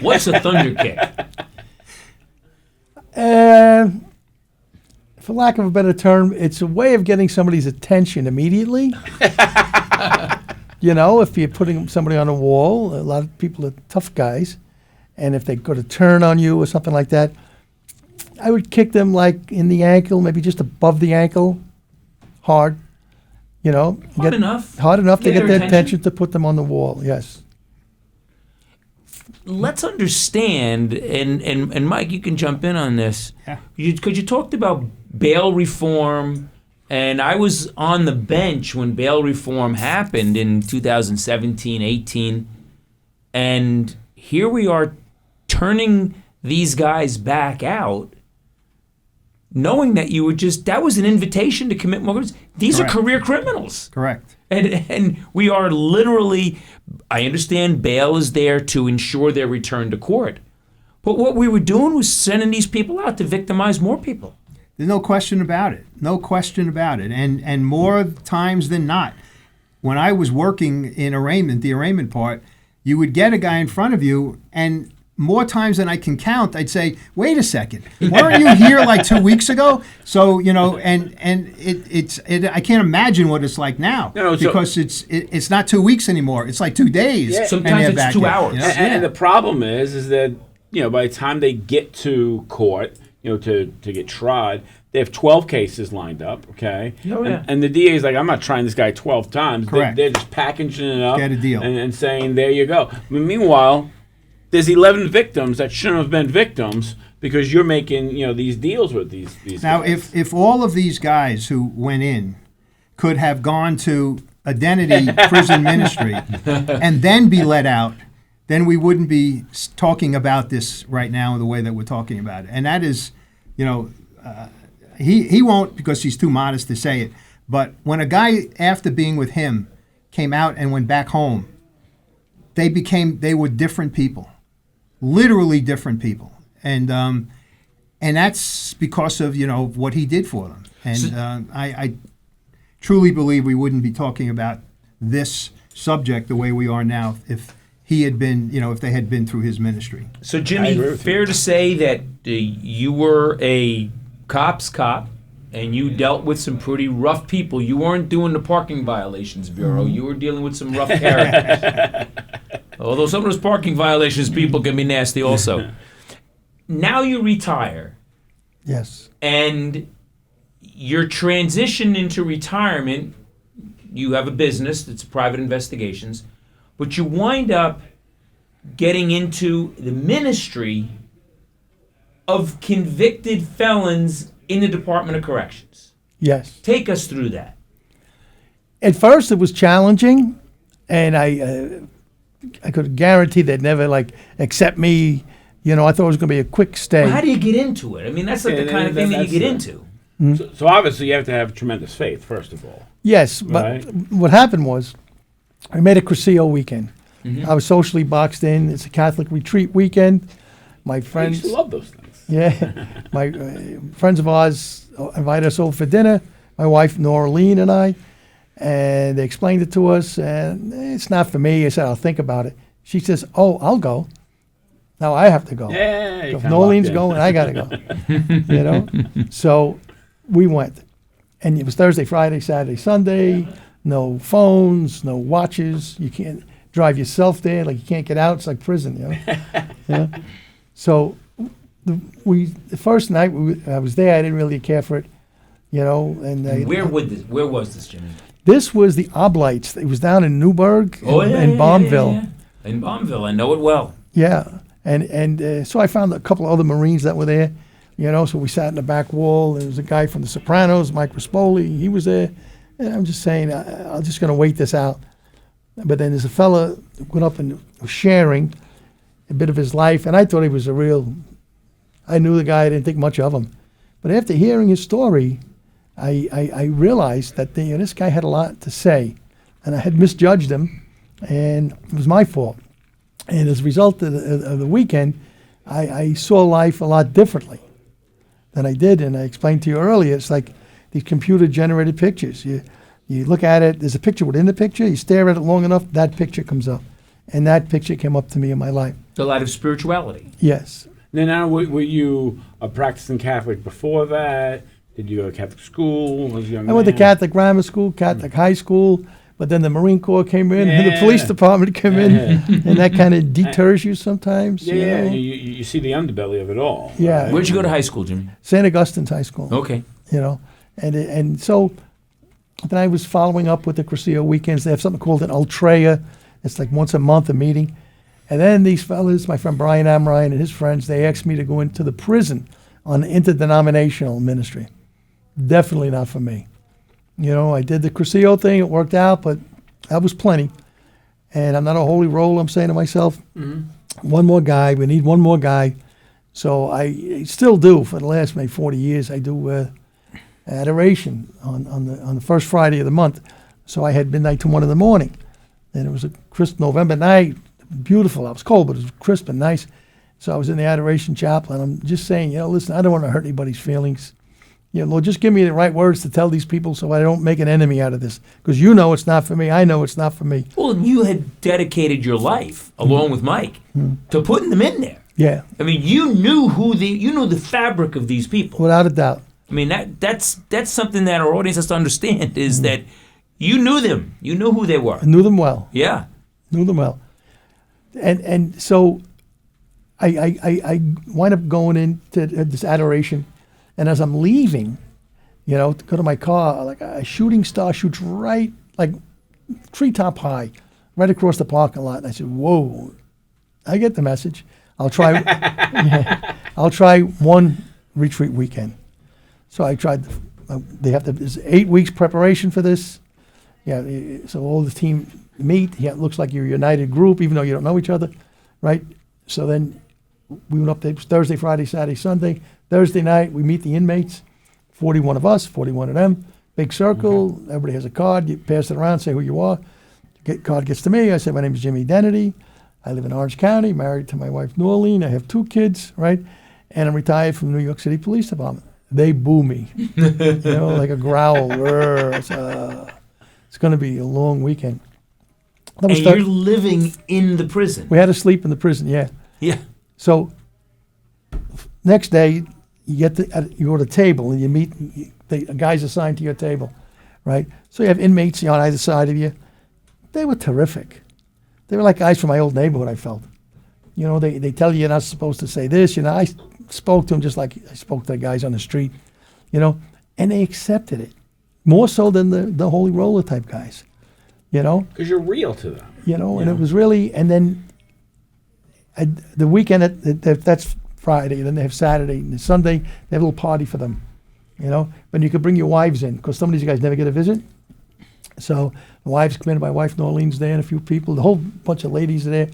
What's a thunder kick? For lack of a better term, it's a way of getting somebody's attention immediately. If you're putting somebody on a wall, a lot of people are tough guys. And if they go to turn on you or something like that, I would kick them like in the ankle, maybe just above the ankle, hard. Hard enough. Hard enough to Get get their their attention to put them on the wall. Yes. Let's understand, and Mike, you can jump in on this. Yeah. Because you talked about bail reform, and I was on the bench when bail reform happened in 2017, 18, and here we are turning these guys back out, knowing that that was an invitation to commit more crimes. These Correct. are career criminals. Correct. And we are literally, I understand bail is there to ensure their return to court. But what we were doing was sending these people out to victimize more people. There's no question about it. No question about it. And more times than not, when I was working in arraignment, the arraignment part, you would get a guy in front of you, and more times than I can count, I'd say, "Wait a second, weren't you here like 2 weeks ago?" So and it's I can't imagine what it's like now No, so- because it's not 2 weeks anymore. It's like 2 days. Yeah. and Sometimes they're it's back 2 in, hours. you know? And the problem is that by the time they get to court, to get tried, they have 12 cases lined up. Okay. Oh, yeah. And the DA is like, I'm not trying this guy 12 times. Correct. They're just packaging it up. Get a deal. And saying, there you go. But meanwhile, there's 11 victims that shouldn't have been victims because you're making these deals with these Now, guys. if all of these guys who went in could have gone to Identity Prison Ministry and then be let out, then we wouldn't be talking about this right now the way that we're talking about it. And that is, he won't because he's too modest to say it. But when a guy, after being with him, came out and went back home, they were different people, literally different people. And that's because of what he did for them. And I truly believe we wouldn't be talking about this subject the way we are now if he had been, if they had been through his ministry. So I Jimmy, agree with fair to say that you were a cop's cop and you dealt with some pretty rough people. You weren't doing the parking violations bureau. You were dealing with some rough characters. Although some of those parking violations people can be nasty also. Now you retire Yes. and your transition into retirement, you have a business that's private investigations, but you wind up getting into the ministry of convicted felons in the Department of Corrections. Yes. Take us through that. At first, it was challenging, and I could guarantee they'd never accept me. I thought it was going to be a quick stay. Well, how do you get into it? I mean, that's like the Yeah, kind of thing that you that's get into. So obviously you have to have tremendous faith, first of all. Yes, but Right. what happened was, I made a Crescio weekend. Mm-hmm. I was socially boxed in. It's a Catholic retreat weekend. My I friends, used to love those things. yeah, my friends of ours invited us over for dinner. My wife Noreen and I, and they explained it to us. And it's not for me. I said I'll think about it. She says, "Oh, I'll go." Now I have to go. Yeah, So you if kinda Nolene's locked in. going, I gotta go. So we went, and it was Thursday, Friday, Saturday, Sunday. No phones, no watches. You can't drive yourself there. You can't get out. It's like prison, Yeah. So the first night I was there, I didn't really care for it, And Where was this, Jimmy? this was the Oblates. It was down in Newburgh in Bombville. In Bombville, I know it well. Yeah, and so I found a couple of other Marines that were there, So we sat in the back wall. There was a guy from The Sopranos, Mike Rispoli. He was there, and I'm just saying, I'm just going to wait this out. But then there's a fella who went up and was sharing a bit of his life, and I thought he was I knew the guy. I didn't think much of him, but after hearing his story, I realized that this guy had a lot to say, and I had misjudged him, and it was my fault. And as a result of the weekend, I saw life a lot differently than I did. And I explained to you earlier, it's like these computer-generated pictures. You look at it, there's a picture within the picture, you stare at it long enough, that picture comes up. And that picture came up to me in my life. The light of spirituality. Yes. Now, were you a practicing Catholic before that? Did you go to Catholic school as a young I went to man? Catholic grammar school, Catholic high school, but then the Marine Corps came in, and the Yeah. police department came in, and that kind of deters you sometimes. Yeah, you know? you see the underbelly of it all. Yeah. right? Where'd you go to high school, Jimmy? St. Augustine's High School. Okay. And so then I was following up with the Crescio weekends. They have something called an Ultrea. It's like once a month a meeting. And then these fellas, my friend Brian Amrine and his friends, they asked me to go into the prison on interdenominational ministry. Definitely not for me. I did the Crescio thing. It worked out, but that was plenty. And I'm not a holy roll. I'm saying to myself, one more guy. We need one more guy. So I still do for the last maybe 40 years. I do adoration on the first Friday of the month. So I had midnight to 1 in the morning. And it was a crisp November night, beautiful. It was cold, but it was crisp and nice. So I was in the adoration chapel, and I'm just saying, listen, I don't want to hurt anybody's feelings. Lord, just give me the right words to tell these people so I don't make an enemy out of this. Because it's not for me. I know it's not for me. Well, you had dedicated your life, along with Mike, to putting them in there. Yeah, I mean, you knew the fabric of these people. without a doubt. I mean, that's something that our audience has to understand is that you knew them. You knew who they were. I knew them well. Yeah. Knew them well. And so I wind up going into this adoration, and as I'm leaving, to go to my car, like a shooting star shoots right, like treetop high, right across the parking lot. And I said, "Whoa, I get the message. I'll try. I'll try one retreat weekend." So I tried. There's 8 weeks preparation for this. Yeah, so all the team meet. Yeah, it looks like you're a united group, even though you don't know each other, right? So then we went up there Thursday, Friday, Saturday, Sunday. Thursday night, we meet the inmates. 41 of us, 41 of them. Big circle. Everybody has a card. You pass it around, say who you are. Card gets to me. I say, my name is Jimmy Dennedy. I live in Orange County, married to my wife, Norleen. I have 2 kids, right? And I'm retired from the New York City Police Department. They boo me, like a growl. It's going to be a long weekend. And you're living in the prison. We had to sleep in the prison, yeah. Yeah. So next day, you go to the table and you meet the guys assigned to your table, right? So you have inmates on either side of you. They were terrific. They were like guys from my old neighborhood, I felt. They tell you you're not supposed to say this. I spoke to them just like I spoke to the guys on the street, and they accepted it. More so than the Holy Roller type guys, Because you're real to them. And it was really, and then the weekend, that's Friday, and then they have Saturday, and Sunday, they have a little party for them, But you could bring your wives in, because some of these guys never get a visit. So the wives come in, my wife Norleen's there, and a few people, the whole bunch of ladies are there.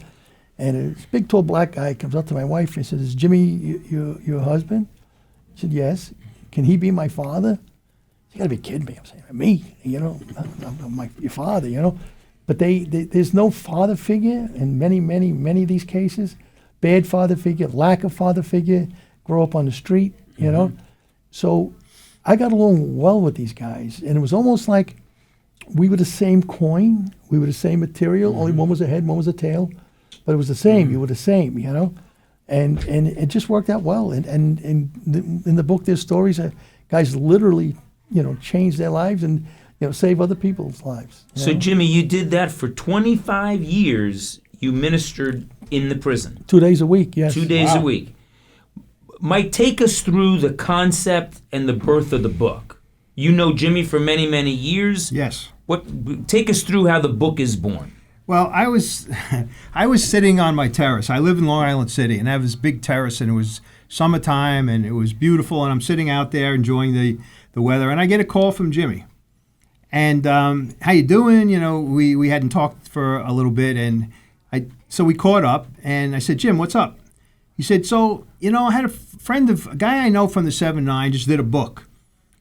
And a big, tall black guy comes up to my wife and says, "Is Jimmy your husband?" She said, "Yes." "Can he be my father?" "You got to be kidding me." I'm saying, "Me, I'm your father, But there's no father figure in many of these cases. Bad father figure, lack of father figure, grow up on the street, So I got along well with these guys. And it was almost like we were the same coin. We were the same material. Only one was a head, one was a tail. But it was the same. You were the same, and it just worked out well. And in the book, there's stories that guys literally, change their lives and save other people's lives. So Jimmy, you did that for 25 years. You ministered in the prison. 2 days a week. Yes. 2 days a week. Mike, take us through the concept and the birth of the book. You know Jimmy for many, many years. Yes. Take us through how the book is born. Well, I was sitting on my terrace. I live in Long Island City, and I have this big terrace, and it was summertime, and it was beautiful, and I'm sitting out there enjoying the weather, and I get a call from Jimmy. And how you doing? We hadn't talked for a little bit, and so we caught up, and I said, "Jim, what's up?" He said, "So, I had a guy I know from the 7-9 just did a book.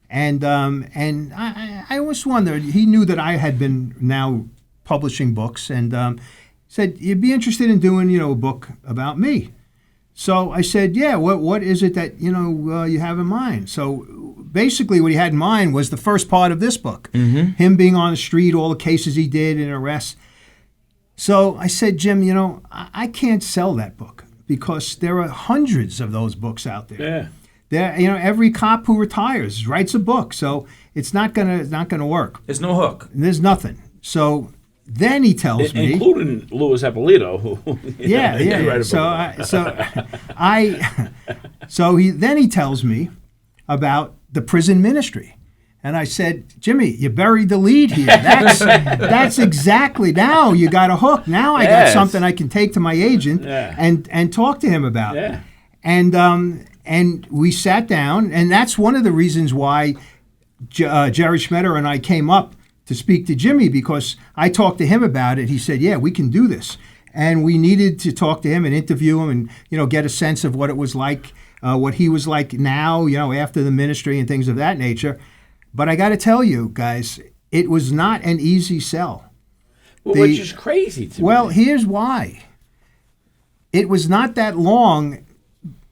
And I always wondered, he knew that I had been now publishing books, and said, you'd be interested in doing, a book about me." So I said, "Yeah, what is it that, you have in mind?" So basically what he had in mind was the first part of this book, him being on the street, all the cases he did and arrests. So I said, "Jim, I can't sell that book because there are hundreds of those books out there. Yeah. Every cop who retires writes a book, so it's not gonna work. There's no hook. There's nothing." So then he tells me, including Louis Ippolito, who he tells me about the prison ministry. And I said, "Jimmy, you buried the lead here. That's exactly, now you got a hook. Now I got something I can take to my agent and talk to him about." Yeah. And we sat down, and that's one of the reasons why Jerry Schmetter and I came up to speak to Jimmy, because I talked to him about it. He said, "Yeah, we can do this." And we needed to talk to him and interview him and, get a sense of what it was like, what he was like now, after the ministry and things of that nature. But I got to tell you, guys, it was not an easy sell. Well, which is crazy to me. Well, here's why. It was not that long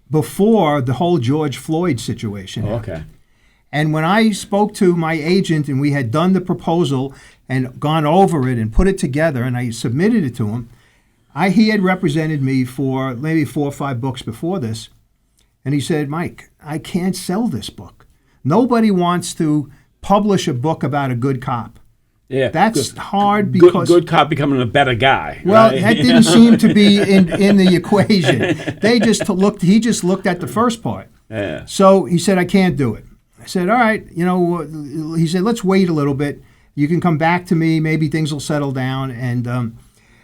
before the whole George Floyd situation happened. Okay. And when I spoke to my agent and we had done the proposal and gone over it and put it together and I submitted it to him, He had represented me for maybe 4 or 5 books before this, and he said, Mike, I can't sell this book. Nobody wants to publish a book about a good cop. Yeah, That's good, hard because good cop becoming a better guy. well, right? that didn't seem to be in the equation. They just looked. He just looked at the first part. Yeah. So he said, I can't do it. I said, all right. He said, let's wait a little bit. You can come back to me. Maybe things will settle down. And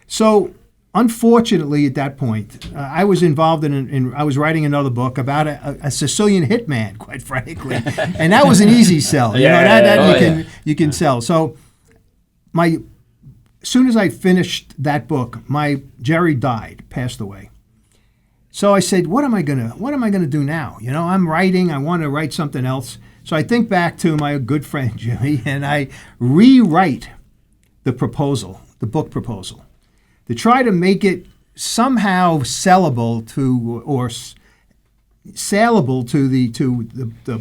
so, unfortunately, at that point, I was involved I was writing another book about a Sicilian hitman, quite frankly, and that was an easy sell. You can sell. So, as soon as I finished that book, my Jerry died, passed away. So I said, what am I gonna do now? I'm writing. I want to write something else. So I think back to my good friend Jimmy, and I rewrite the book proposal, to try to make it somehow sellable to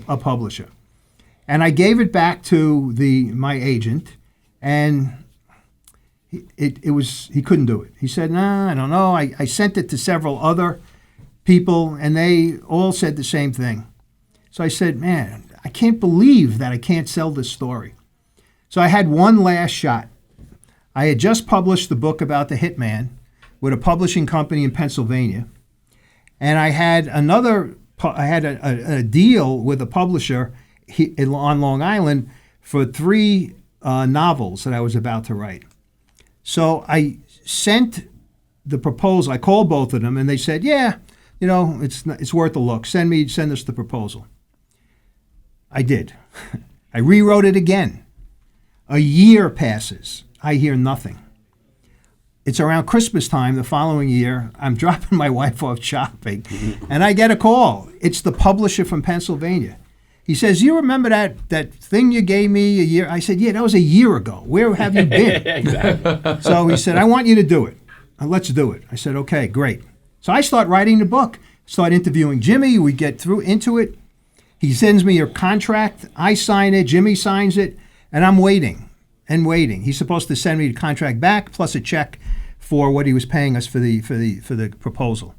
a publisher. And I gave it back to my agent, and he couldn't do it. He said, "Nah, I don't know." I sent it to several other people, and they all said the same thing. So I said, "Man, I can't believe that I can't sell this story." So I had one last shot. I had just published the book about the hitman with a publishing company in Pennsylvania, and I had a deal with a publisher on Long Island for 3 novels that I was about to write. So I sent the proposal. I called both of them, and they said, "Yeah, it's worth a look. Send us the proposal." I did. I rewrote it again. A year passes. I hear nothing. It's around Christmas time the following year. I'm dropping my wife off shopping, and I get a call. It's the publisher from Pennsylvania. He says, "You remember that thing you gave me a year?" I said, "Yeah, that was a year ago. Where have you been?" Exactly. So he said, "I want you to do it. Let's do it." I said, "Okay, great." So I start writing the book, start interviewing Jimmy. We get into it. He sends me a contract. I sign it. Jimmy signs it. And I'm waiting and waiting. He's supposed to send me the contract back plus a check for what he was paying us for the proposal.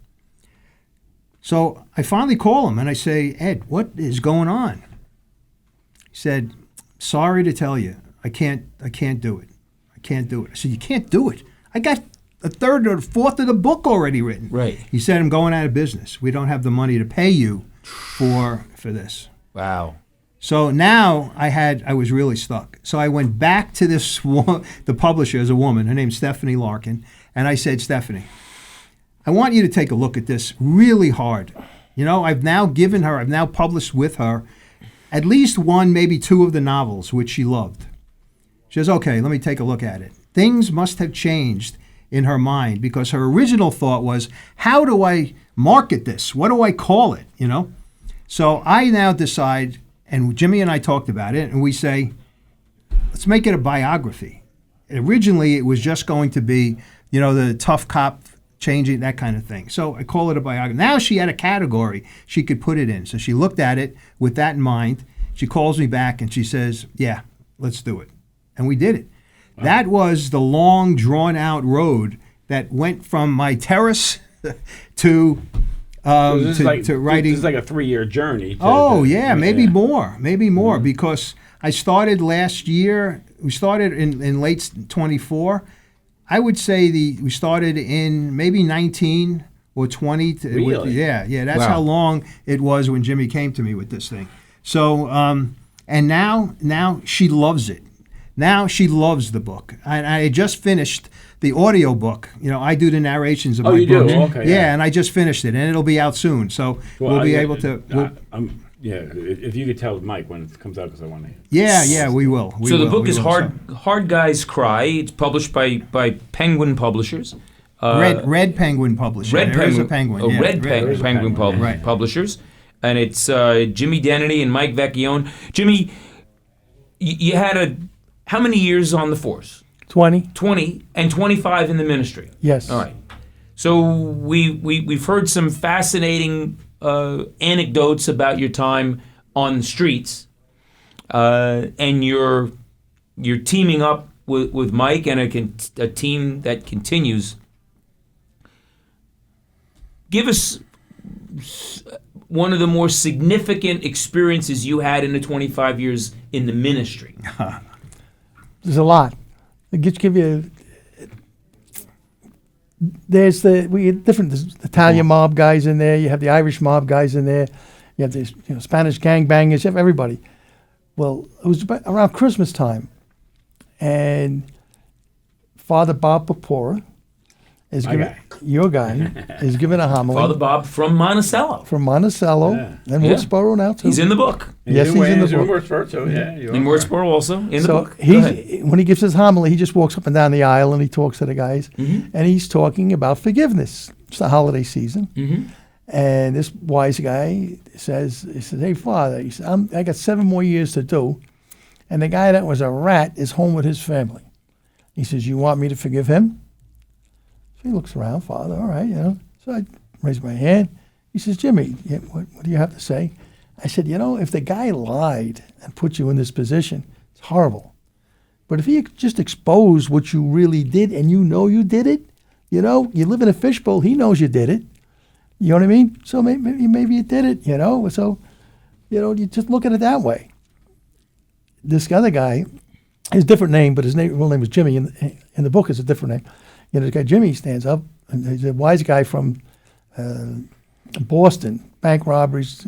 So I finally call him and I say, "Ed, what is going on?" He said, "Sorry to tell you, I can't do it. I can't do it." I said, "You can't do it? I got a third or a fourth of the book already written." Right. He said, "I'm going out of business. We don't have the money to pay you for this." Wow. So now I was really stuck. So I went back to the publisher as a woman. Her name's Stephanie Larkin. And I said, "Stephanie, I want you to take a look at this really hard. I've now published with her at least 1, maybe 2 of the novels, which she loved." She says, "Okay, let me take a look at it." Things must have changed in her mind, because her original thought was, how do I market this? What do I call it? So I now decide, and Jimmy and I talked about it, and we say, let's make it a biography. Originally, it was just going to be, the tough cop changing, that kind of thing. So I call it a biography. Now she had a category she could put it in. So she looked at it with that in mind. She calls me back and she says, "Yeah, let's do it." And we did it. Wow. That was the long, drawn-out road that went from my terrace to writing. This is like a 3-year journey. Maybe more, mm-hmm. Because I started last year. We started in late 24. I would say we started in maybe 19 or 20. Really? That's wow. How long it was when Jimmy came to me with this thing. So, and now she loves it. Now she loves the book. I just finished the audio book. I do the narrations of my book. Oh, you do? Okay. Yeah, and I just finished it, and it'll be out soon. So we'll be able to. If you could tell Mike when it comes out, because I want to. Yeah, we will. The book is Hard Guys Cry. It's published by Penguin Publishers. Red Penguin Publishers. Red Penguin Publishers, and it's Jimmy Dennedy and Mike Vecchione. Jimmy, you had how many years on the force? 20. 20 and 25 in the ministry. Yes. All right. So we've heard some fascinating anecdotes about your time on the streets, and you're teaming up with Mike and a team that continues give us one of the more significant experiences you had in the 25 years in the ministry. There's a lot. I'll just give you. There's there's Italian mob guys in there. You have the Irish mob guys in there. You have the Spanish gangbangers. You have everybody. Well, it was around Christmas time, and Father Bob Papora is giving your guy is giving a homily. Father Bob from Monticello. From Monticello and Wilkesboro now too. He's in the book. Yes, he's in the book. Wurtsboro, so yeah. In Wurtsboro also, in the book. When he gives his homily, he just walks up and down the aisle and he talks to the guys. And he's talking about forgiveness. It's the holiday season. And this wise guy says, hey, Father, he said, I got 7 more years to do. And the guy that was a rat is home with his family. He says, you want me to forgive him? So he looks around, Father, all right, So I raise my hand. He says, Jimmy, what do you have to say? I said, if the guy lied and put you in this position, it's horrible. But if he just exposed what you really did and you know you did it, you live in a fishbowl, he knows you did it. You know what I mean? So maybe you did it, So, you just look at it that way. This other guy, his different name, but his real name was Jimmy. In the book, it's a different name. This guy Jimmy stands up, and he's a wise guy from Boston, bank robberies,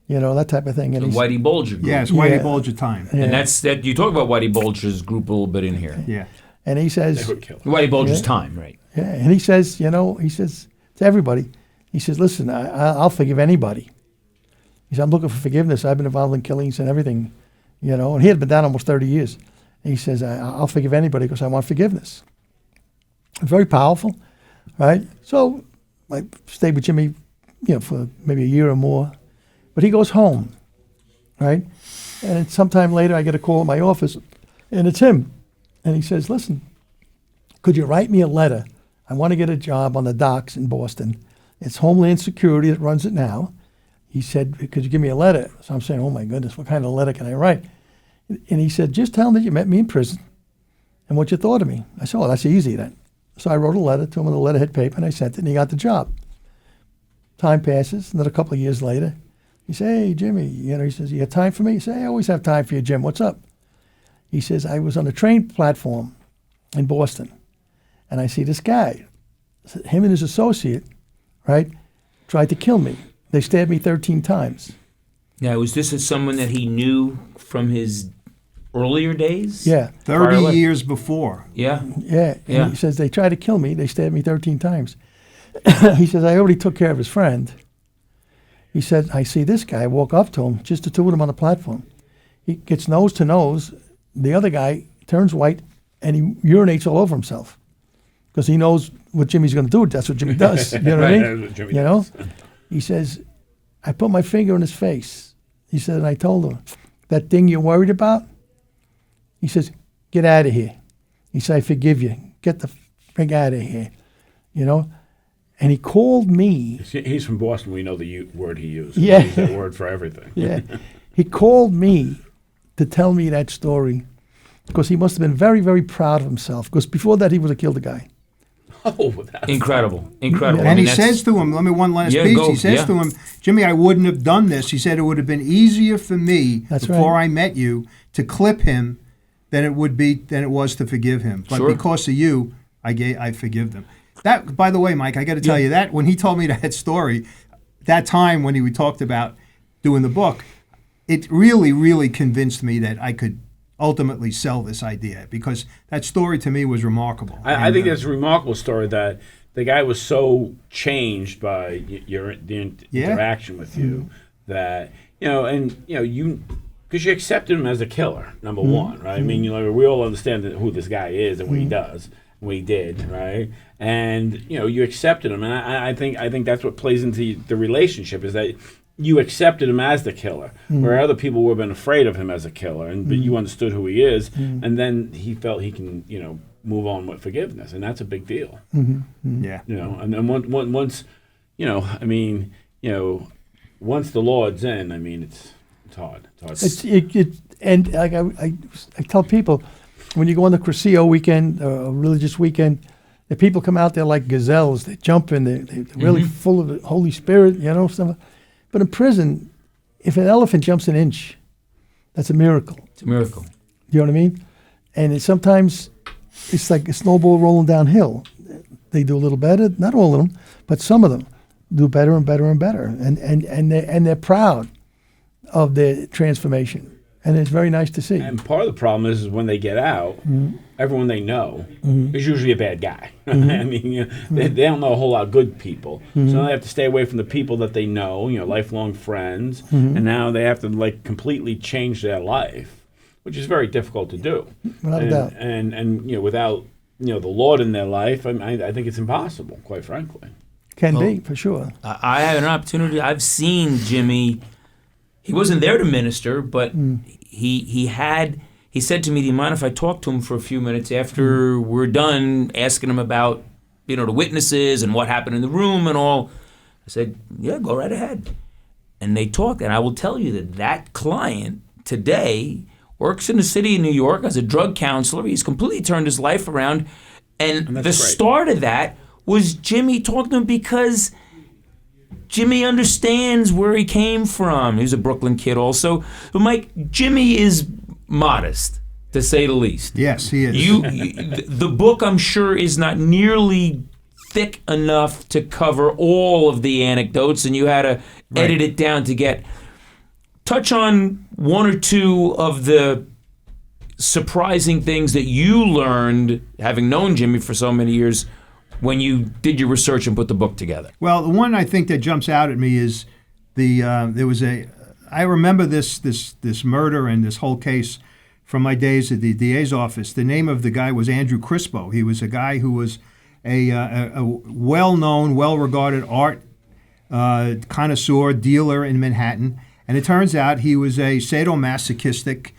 that type of thing. And The Whitey Bulger group. Yes, Whitey Bulger time. Yeah. And that's that. You talk about Whitey Bulger's group a little bit in here. Yeah. And he says, Whitey Bulger's time, right? yeah, and he says, he says to everybody, he says, listen, I'll forgive anybody. He said, I'm looking for forgiveness. I've been involved in killings and everything, and he had been down almost 30 years. And he says, I'll forgive anybody because I want forgiveness. Very powerful, right? So I stayed with Jimmy, for maybe a year or more. But he goes home, right? And sometime later, I get a call at my office, and it's him. And he says, listen, could you write me a letter? I want to get a job on the docks in Boston. It's Homeland Security that runs it now. He said, could you give me a letter? So I'm saying, oh, my goodness, what kind of letter can I write? And he said, just tell him that you met me in prison and what you thought of me. I said, oh, that's easy then. So I wrote a letter to him on a letterhead paper, and I sent it, and he got the job. Time passes, and then a couple of years later, he said, hey, Jimmy, he says, you got time for me? He said, I always have time for you, Jim. What's up? He says, I was on a train platform in Boston, and I see this guy. Him and his associate, right, tried to kill me. They stabbed me 13 times. Now, was this someone that he knew from his earlier days? Yeah. 30 years before. Yeah. Yeah. And Yeah. he says, they tried to kill me. They stabbed me 13 times. He says, I already took care of his friend. He said, I see this guy, walk up to him, just the two of them on the platform. He gets nose to nose. The other guy turns white, and he urinates all over himself because he knows what Jimmy's going to do. That's what Jimmy does. You know what I mean? That's what Jimmy does. He says, I put my finger in his face. He said, and I told him, that thing you're worried about? He says, get out of here. He said, I forgive you. Get the frig out of here. And he called me. He's from Boston. We know the word he used. Yeah. He used that word for everything. Yeah. He called me to tell me that story because he must have been very, very proud of himself because before that he would have killed a guy. Oh, that's Incredible. Yeah. I And mean, he that's- says to him, let me one last Yeah, piece. go, He says yeah. to him, Jimmy, I wouldn't have done this. He said it would have been easier for me That's before right. I met you to clip him than it was to forgive him. But Sure. because of you, I forgive them. That, by the way, Mike, I got to tell you that when he told me that story, that time when we talked about doing the book, it really, really convinced me that I could ultimately sell this idea because that story to me was remarkable. I think that's a remarkable story that the guy was so changed by the interaction with you that you because you accepted him as a killer, number one, right? I mean, we all understand who this guy is and what he does, and what he did, right? And you accepted him, and I think that's what plays into the relationship is that you accepted him as the killer, where other people would have been afraid of him as a killer, but you understood who he is, and then he felt he can move on with forgiveness, and that's a big deal. Yeah. And then once once the Lord's in, I mean, it's hard. It's hard. And like I tell people, when you go on the Cursillo weekend, a religious weekend, The people come out there like gazelles. They jump in. They're really full of the Holy Spirit, stuff. But in prison, if an elephant jumps an inch, that's a miracle. It's a miracle. You know what I mean? And sometimes it's like a snowball rolling downhill. They do a little better, not all of them, but some of them do better and better and better. And they're proud of their transformation. And it's very nice to see. And part of the problem is when they get out, everyone they know is usually a bad guy. I mean, they don't know a whole lot of good people. So now they have to stay away from the people that they know, lifelong friends. And now they have to completely change their life, which is very difficult to do. Without a doubt. And without the Lord in their life, I think it's impossible, quite frankly. Can be, for sure. I had an opportunity. I've seen Jimmy. He wasn't there to minister, but he said to me, do you mind if I talk to him for a few minutes after we're done asking him about, the witnesses and what happened in the room and all? I said, yeah, go right ahead. And they talked, and I will tell you that client today works in the city of New York as a drug counselor. He's completely turned his life around. And the great. start of that was Jimmy talking to him because Jimmy understands where he came from. He was a Brooklyn kid also. But Mike, Jimmy is modest, to say the least. Yes, he is. The book, I'm sure, is not nearly thick enough to cover all of the anecdotes, and you had to edit it down to touch on one or two of the surprising things that you learned, having known Jimmy for so many years, when you did your research and put the book together. Well, the one I think that jumps out at me is I remember this murder and this whole case from my days at the DA's office. The name of the guy was Andrew Crispo. He was a guy who was a well-known, well-regarded art connoisseur, dealer in Manhattan. And it turns out he was a sadomasochistic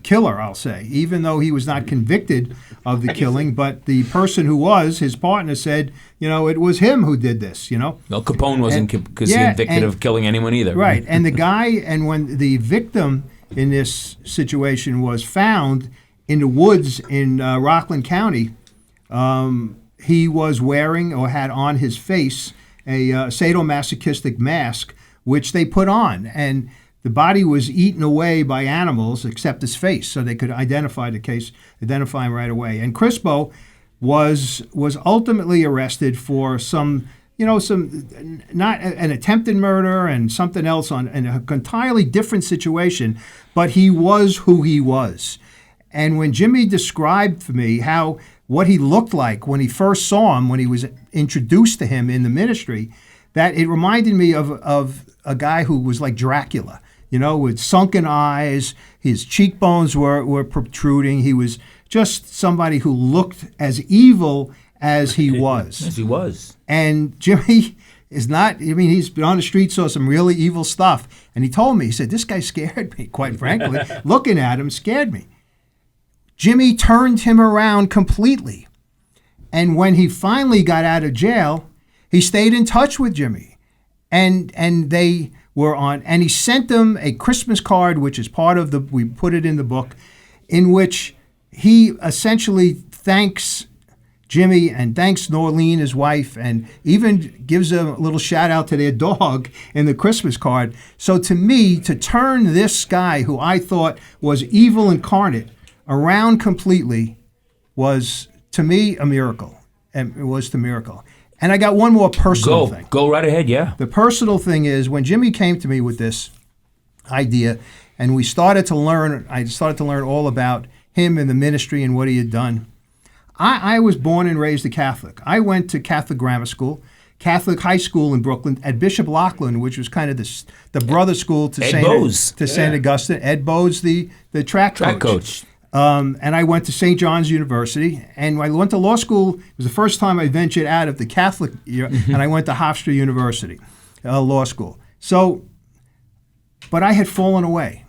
killer, I'll say, even though he was not convicted of the killing. But the person who was, his partner, said, it was him who did this, Well, Capone wasn't convicted of killing anyone either. Right. And the guy, and when the victim in this situation was found in the woods in Rockland County, he was wearing or had on his face a sadomasochistic mask, which they put on. And the body was eaten away by animals except his face, so they could identify him right away. And Crispo was ultimately arrested for some not an attempted murder and something else in an entirely different situation, but he was who he was. And when Jimmy described for me what he looked like when he first saw him, when he was introduced to him in the ministry, that it reminded me of a guy who was like Dracula, with sunken eyes. His cheekbones were protruding. He was just somebody who looked as evil as he was. As he was. And Jimmy is not, he's been on the street, saw some really evil stuff. And he told me, he said, this guy scared me, quite frankly. Looking at him scared me. Jimmy turned him around completely. And when he finally got out of jail, he stayed in touch with Jimmy. And they were on, and he sent them a Christmas card, which is part of we put it in the book, in which he essentially thanks Jimmy and thanks Norlene, his wife, and even gives a little shout out to their dog in the Christmas card. So to me, to turn this guy who I thought was evil incarnate around completely was, to me, a miracle. And it was the miracle. And I got one more personal thing. Go right ahead, yeah. The personal thing is when Jimmy came to me with this idea, and I started to learn all about him and the ministry and what he had done. I was born and raised a Catholic. I went to Catholic grammar school, Catholic high school in Brooklyn at Bishop Lachlan, which was kind of the brother school to St. Augustine. Ed Bowes, the track coach. And I went to St. John's University, and I went to law school. It was the first time I ventured out of the Catholic year, and I went to Hofstra University, law school. So, but I had fallen away.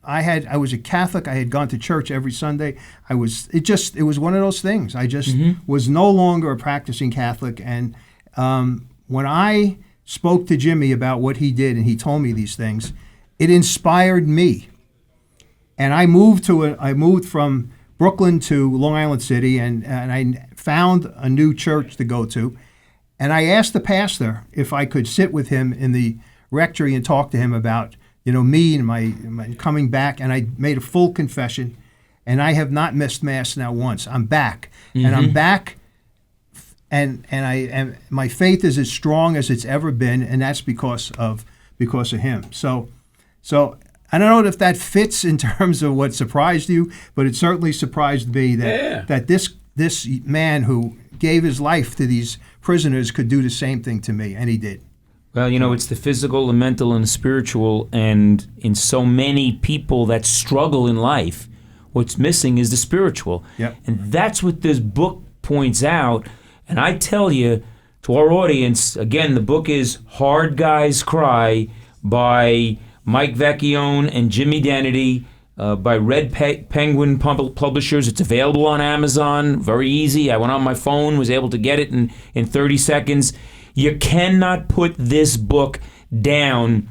I was a Catholic. I had gone to church every Sunday. It was one of those things. I just was no longer a practicing Catholic. And when I spoke to Jimmy about what he did, and he told me these things, it inspired me. And I moved from Brooklyn to Long Island City, and I found a new church to go to, and I asked the pastor if I could sit with him in the rectory and talk to him about, me and my coming back. And I made a full confession, and I have not missed Mass now once. I'm back, and I'm back, and my faith is as strong as it's ever been, and that's because of him. So I don't know if that fits in terms of what surprised you, but it certainly surprised me that this man who gave his life to these prisoners could do the same thing to me, and he did. Well, it's the physical, the mental, and the spiritual, and in so many people that struggle in life, what's missing is the spiritual. Yep. And that's what this book points out. And I tell you, to our audience, again, the book is Hard Guys Cry by Mike Vecchione and Jimmy Dennedy, by Red Penguin Publishers. It's available on Amazon, very easy. I went on my phone, was able to get it in 30 seconds. You cannot put this book down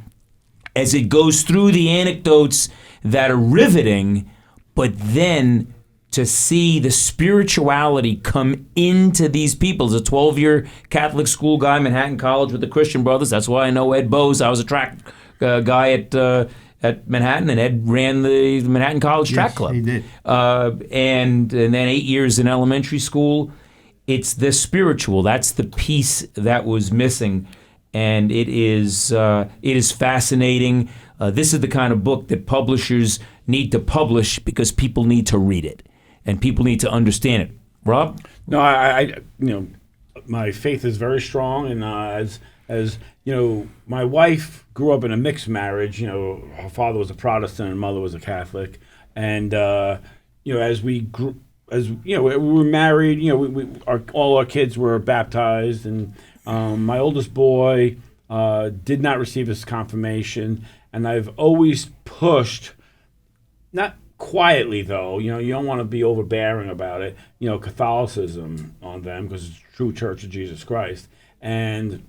as it goes through the anecdotes that are riveting, but then to see the spirituality come into these people. As a 12-year Catholic school guy, Manhattan College with the Christian Brothers. That's why I know Ed Bose. I was a track guy at Manhattan, and Ed ran the Manhattan College Track Club. He did. And then 8 years in elementary school. It's the spiritual. That's the piece that was missing, and it is fascinating. This is the kind of book that publishers need to publish because people need to read it, and people need to understand it. Rob? No, I my faith is very strong, and as my wife grew up in a mixed marriage. Her father was a Protestant and mother was a Catholic, and as we grew. We were married, all our kids were baptized, and my oldest boy did not receive his confirmation, and I've always pushed, not quietly though, you don't want to be overbearing about it, Catholicism on them, because it's the true Church of Jesus Christ. And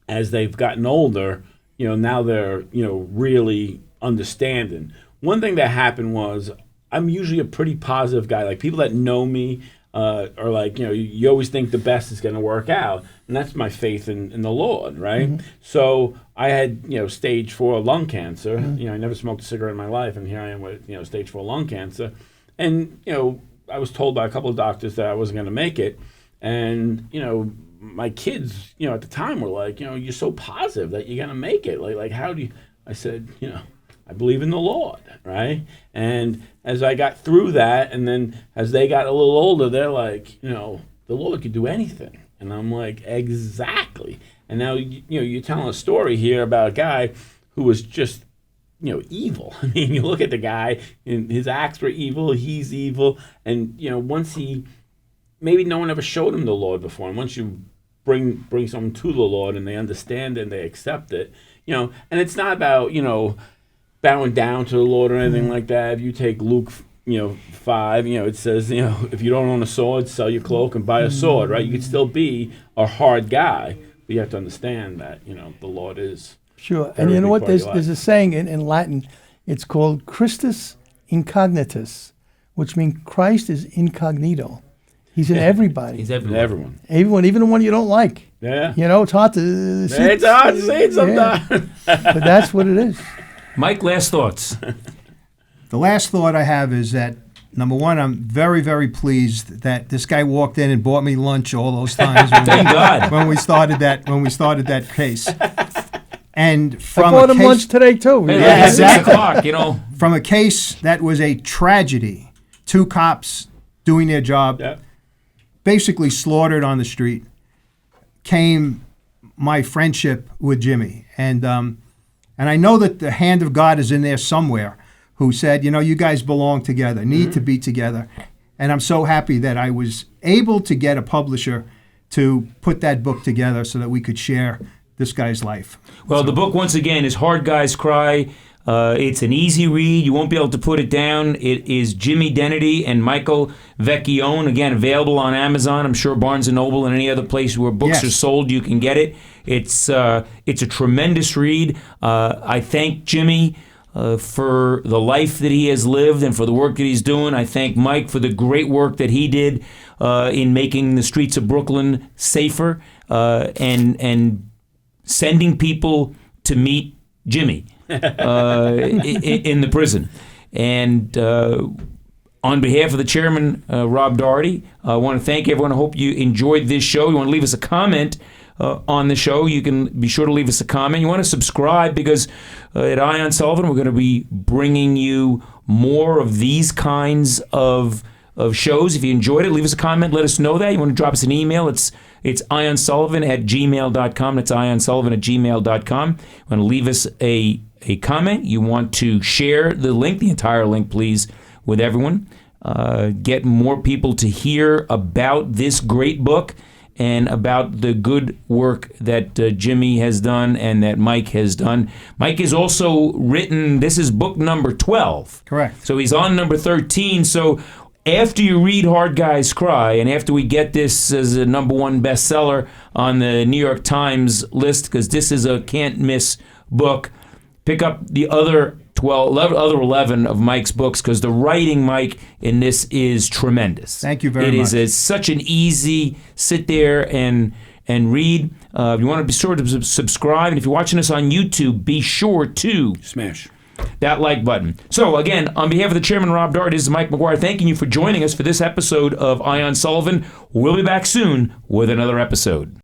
as they've gotten older, now they're, really understanding. One thing that happened was, I'm usually a pretty positive guy. Like, people that know me are like, you always think the best is going to work out. And that's my faith in the Lord, right? Mm-hmm. So I had, stage 4 lung cancer. Mm-hmm. I never smoked a cigarette in my life. And here I am with, stage 4 lung cancer. And, I was told by a couple of doctors that I wasn't going to make it. And, my kids, at the time were like, you're so positive that you're going to make it. Like, how do you, I said, I believe in the Lord, right? And as I got through that, and then as they got a little older, they're like, the Lord could do anything. And I'm like, exactly. And now, you're telling a story here about a guy who was just, evil. I mean, you look at the guy, and his acts were evil, he's evil. And, once maybe no one ever showed him the Lord before. And once you bring someone to the Lord and they understand it and they accept it, and it's not about, bowing down to the Lord or anything like that. If you take Luke, 5, it says, if you don't own a sword, sell your cloak and buy a sword, right? You could still be a hard guy, but you have to understand that, the Lord is. Sure. And you know what? There's a saying in Latin. It's called Christus incognitus, which means Christ is incognito. He's in everybody. He's everyone. Everyone, even the one you don't like. Yeah. It's hard to see. It's hard to see it sometimes. Yeah. But that's what it is. Mike, last thoughts. The last thought I have is that, number one, I'm very, very pleased that this guy walked in and bought me lunch all those times Thank God. when we started that case. And from I bought him case, lunch today too. Hey, Yeah, it's 6 exactly. o'clock, From a case that was a tragedy, 2 cops doing their job, Yeah. basically slaughtered on the street, came my friendship with Jimmy. And I know that the hand of God is in there somewhere, who said, you guys belong together, need to be together. And I'm so happy that I was able to get a publisher to put that book together so that we could share this guy's life. Well, the book, once again, is Hard Guys Cry. It's an easy read. You won't be able to put it down. It is Jimmy Dennedy and Michael Vecchione. Again, available on Amazon. I'm sure Barnes & Noble and any other place where books are sold, you can get it. It's a tremendous read. I thank Jimmy for the life that he has lived and for the work that he's doing. I thank Mike for the great work that he did. in making the streets of Brooklyn safer and sending people to meet Jimmy in the prison. And on behalf of the chairman, Rob Doherty, I want to thank everyone. I hope you enjoyed this show. You want to leave us a comment on the show, you can be sure to leave us a comment. You want to subscribe because at Ion Sullivan, we're going to be bringing you more of these kinds of shows. If you enjoyed it, leave us a comment. Let us know that. You want to drop us an email. It's ionsullivan@gmail.com. That's ionsullivan@gmail.com. You want to leave us a comment. You want to share the link, the entire link, please, with everyone. Get more people to hear about this great book and about the good work that Jimmy has done and that Mike has done. Mike has also written, this is book number 12. Correct. So he's on number 13. So after you read Hard Guys Cry, and after we get this as a number one bestseller on the New York Times list, because this is a can't-miss book, pick up the other 11 of Mike's books, because the writing, Mike, in this is tremendous. Thank you very much. much. It is such an easy sit there and read. If you want to be sure to subscribe, and if you're watching us on YouTube, be sure to Smash that like button. So again, on behalf of the chairman, Rob Doherty, this is Mike McGuire thanking you for joining us for this episode of Ion Sullivan. We'll be back soon with another episode.